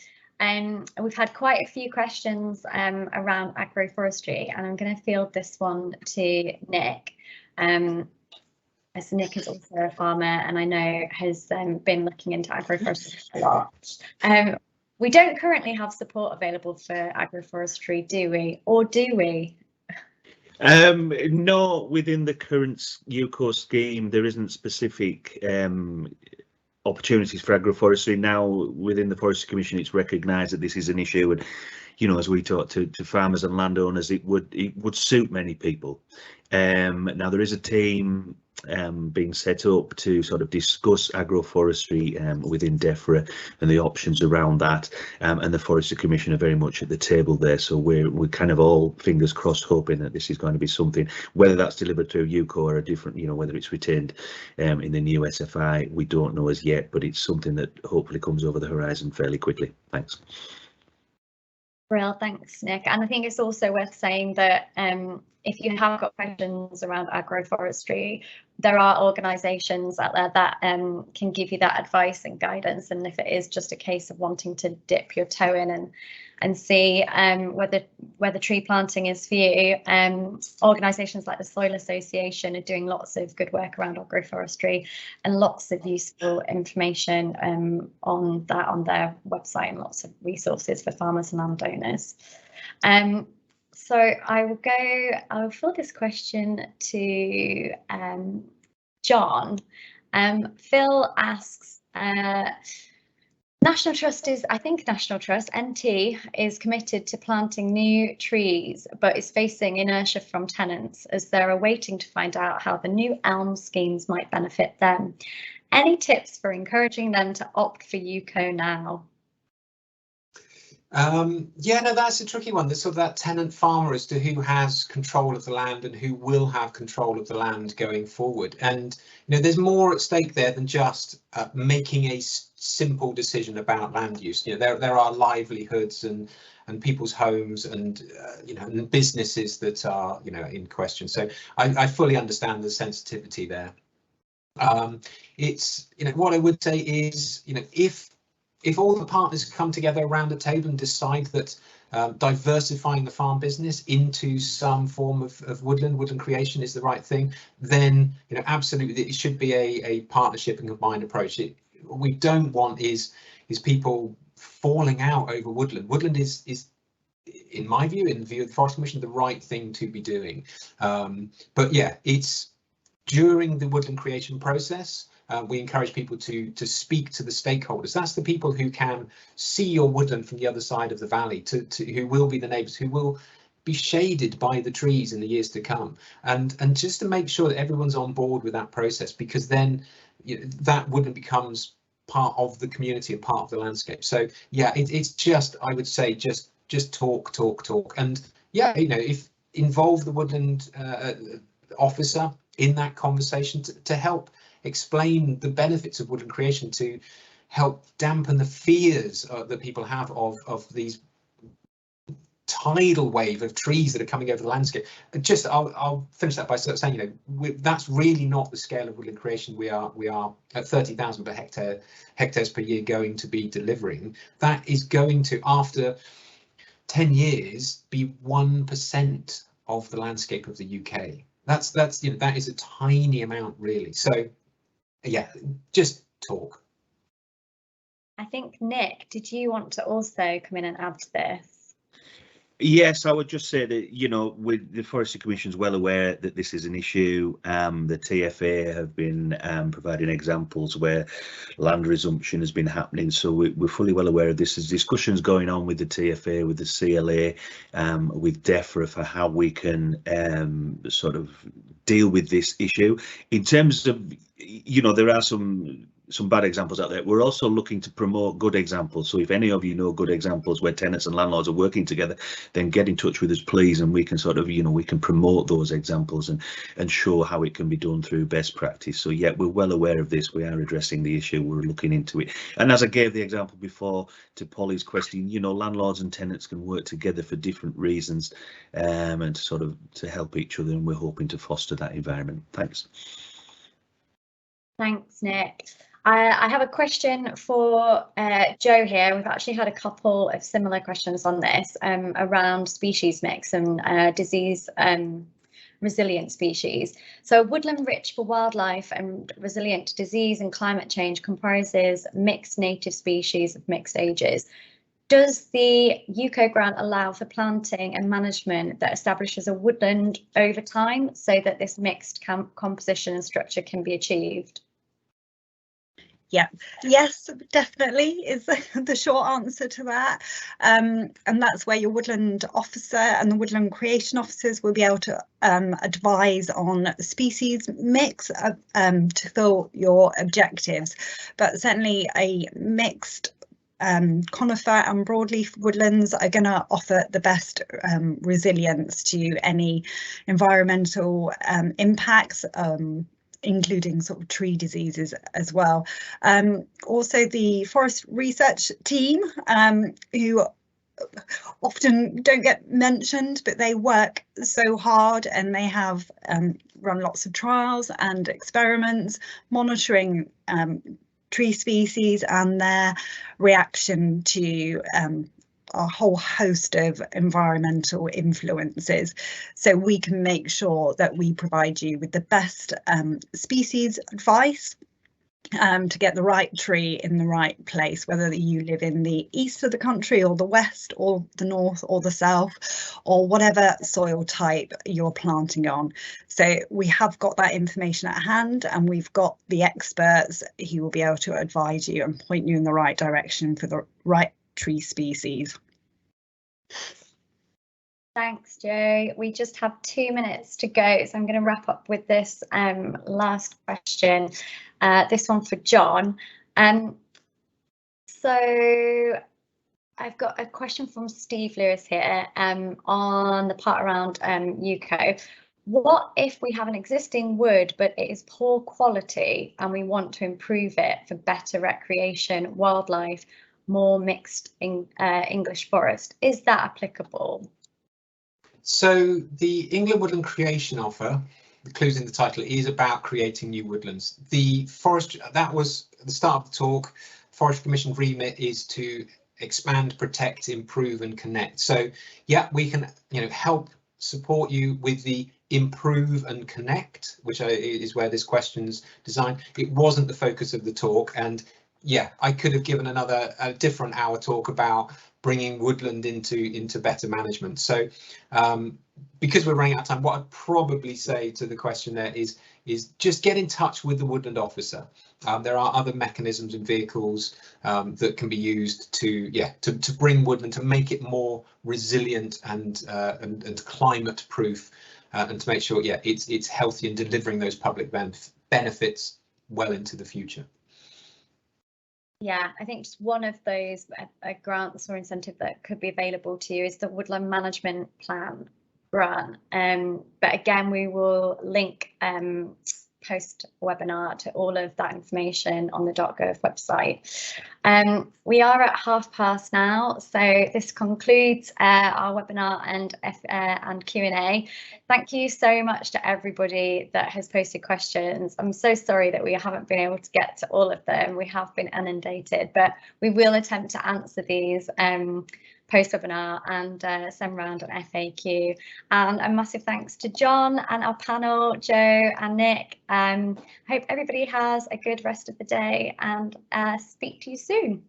We've had quite a few questions around agroforestry, and I'm going to field this one to Nick. As Nick is also a farmer, and I know has been looking into agroforestry a lot. We don't currently have support available for agroforestry, do we? Or do we? No, within the current UCO scheme, there isn't specific opportunities for agroforestry. Now within the Forestry Commission, it's recognised that this is an issue, and you know, as we talk to farmers and landowners, it would suit many people. Now there is a team being set up to sort of discuss agroforestry within DEFRA and the options around that, and the Forestry Commission are very much at the table there. So we're kind of all fingers crossed, hoping that this is going to be something, whether that's delivered through UCO or a different, you know, whether it's retained in the new SFI, we don't know as yet, but it's something that hopefully comes over the horizon fairly quickly. Thanks. Well, thanks, Nick. And I think it's also worth saying that if you have got questions around agroforestry, there are organisations out there that can give you that advice and guidance. And if it is just a case of wanting to dip your toe in and see whether tree planting is for you, organisations like the Soil Association are doing lots of good work around agroforestry and lots of useful information on that on their website, and lots of resources for farmers and landowners. So I'll fill this question to John. Phil asks, National Trust NT is committed to planting new trees, but is facing inertia from tenants as they're waiting to find out how the new elm schemes might benefit them. Any tips for encouraging them to opt for UCO now? Yeah, no, that's a tricky one. There's sort of that tenant farmer as to who has control of the land and who will have control of the land going forward. And you know, there's more at stake there than just making a simple decision about land use. You know, there are livelihoods and people's homes and you know, and businesses that are, you know, in question. So I fully understand the sensitivity there. It's, you know, what I would say is, you know, if all the partners come together around a table and decide that diversifying the farm business into some form of woodland creation is the right thing, then, you know, absolutely it should be a partnership and combined approach. what we don't want is people falling out over woodland. Woodland is in my view, in the view of the Forestry Commission, the right thing to be doing. But yeah, it's during the woodland creation process. We encourage people to speak to the stakeholders. That's the people who can see your woodland from the other side of the valley, who will be the neighbours, who will be shaded by the trees in the years to come, and just to make sure that everyone's on board with that process, because then that woodland becomes part of the community and part of the landscape. So yeah, it's just, I would say, just talk, and yeah, if involve the woodland officer in that conversation to help explain the benefits of woodland creation, to help dampen the fears that people have of these tidal wave of trees that are coming over the landscape. Just I'll finish that by saying, that's really not the scale of woodland creation we are at 30,000 per hectares per year going to be delivering. That is going to, after 10 years, be 1% of the landscape of the UK. That's that is a tiny amount, really. So yeah, just talk. I think, Nick, did you want to also come in and add to this? Yes, I would just say that, with the Forestry Commission is well aware that this is an issue. The TFA have been providing examples where land resumption has been happening. So we're fully well aware of this. There's discussions going on with the TFA, with the CLA, with DEFRA for how we can sort of deal with this issue. In terms of, there are some bad examples out there. We're also looking to promote good examples. So if any of you know good examples where tenants and landlords are working together, then get in touch with us, please, and we can sort of, we can promote those examples and show how it can be done through best practice. So yeah, we're well aware of this. We are addressing the issue. We're looking into it. And as I gave the example before to Polly's question, landlords and tenants can work together for different reasons, and to help each other. And we're hoping to foster that environment. Thanks. Thanks, Nick. I have a question for Joe here. We've actually had a couple of similar questions on this around species mix and disease resilient species. So woodland rich for wildlife and resilient to disease and climate change comprises mixed native species of mixed ages. Does the UK grant allow for planting and management that establishes a woodland over time so that this mixed composition and structure can be achieved? Yeah, yes, definitely is the short answer to that. And that's where your woodland officer and the woodland creation officers will be able to advise on species mix to fill your objectives. But certainly a mixed conifer and broadleaf woodlands are going to offer the best resilience to any environmental impacts, including sort of tree diseases as well. Also the forest research team, who often don't get mentioned, but they work so hard and they have run lots of trials and experiments monitoring tree species and their reaction to a whole host of environmental influences, so we can make sure that we provide you with the best species advice to get the right tree in the right place, whether you live in the east of the country or the west or the north or the south or whatever soil type you're planting on. So we have got that information at hand, and we've got the experts who will be able to advise you and point you in the right direction for the right tree species. Thanks, Joe. We just have 2 minutes to go, so I'm going to wrap up with this last question. This one for John. So I've got a question from Steve Lewis here on the part around UK. What if we have an existing wood but it is poor quality and we want to improve it for better recreation, wildlife, more mixed English forest? Is that applicable? So the England Woodland Creation Offer, the clues in the title, is about creating new woodlands. The forest, that was at the start of the talk, Forestry Commission remit is to expand, protect, improve and connect. So yeah, we can help support you with the improve and connect, which is where this question's designed. It wasn't the focus of the talk, and yeah, I could have given a different hour talk about bringing woodland into better management. So because we're running out of time, what I'd probably say to the question there is just get in touch with the woodland officer. There are other mechanisms and vehicles that can be used to bring woodland, to make it more resilient and climate proof, and to make sure it's healthy and delivering those public benefits well into the future. Yeah, I think just one of those grants or incentive that could be available to you is the Woodland Management Plan grant. But again, we will link post webinar to all of that information on the .gov website. We are at past now, so this concludes our webinar and Q&A. Thank you so much to everybody that has posted questions. I'm so sorry that we haven't been able to get to all of them. We have been inundated, but we will attempt to answer these post-webinar and send round an FAQ. And a massive thanks to John and our panel, Joe and Nick. Hope everybody has a good rest of the day, and speak to you soon.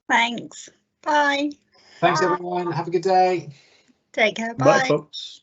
Thanks. Bye. Thanks everyone. Have a good day. Take care. Bye. Bye folks.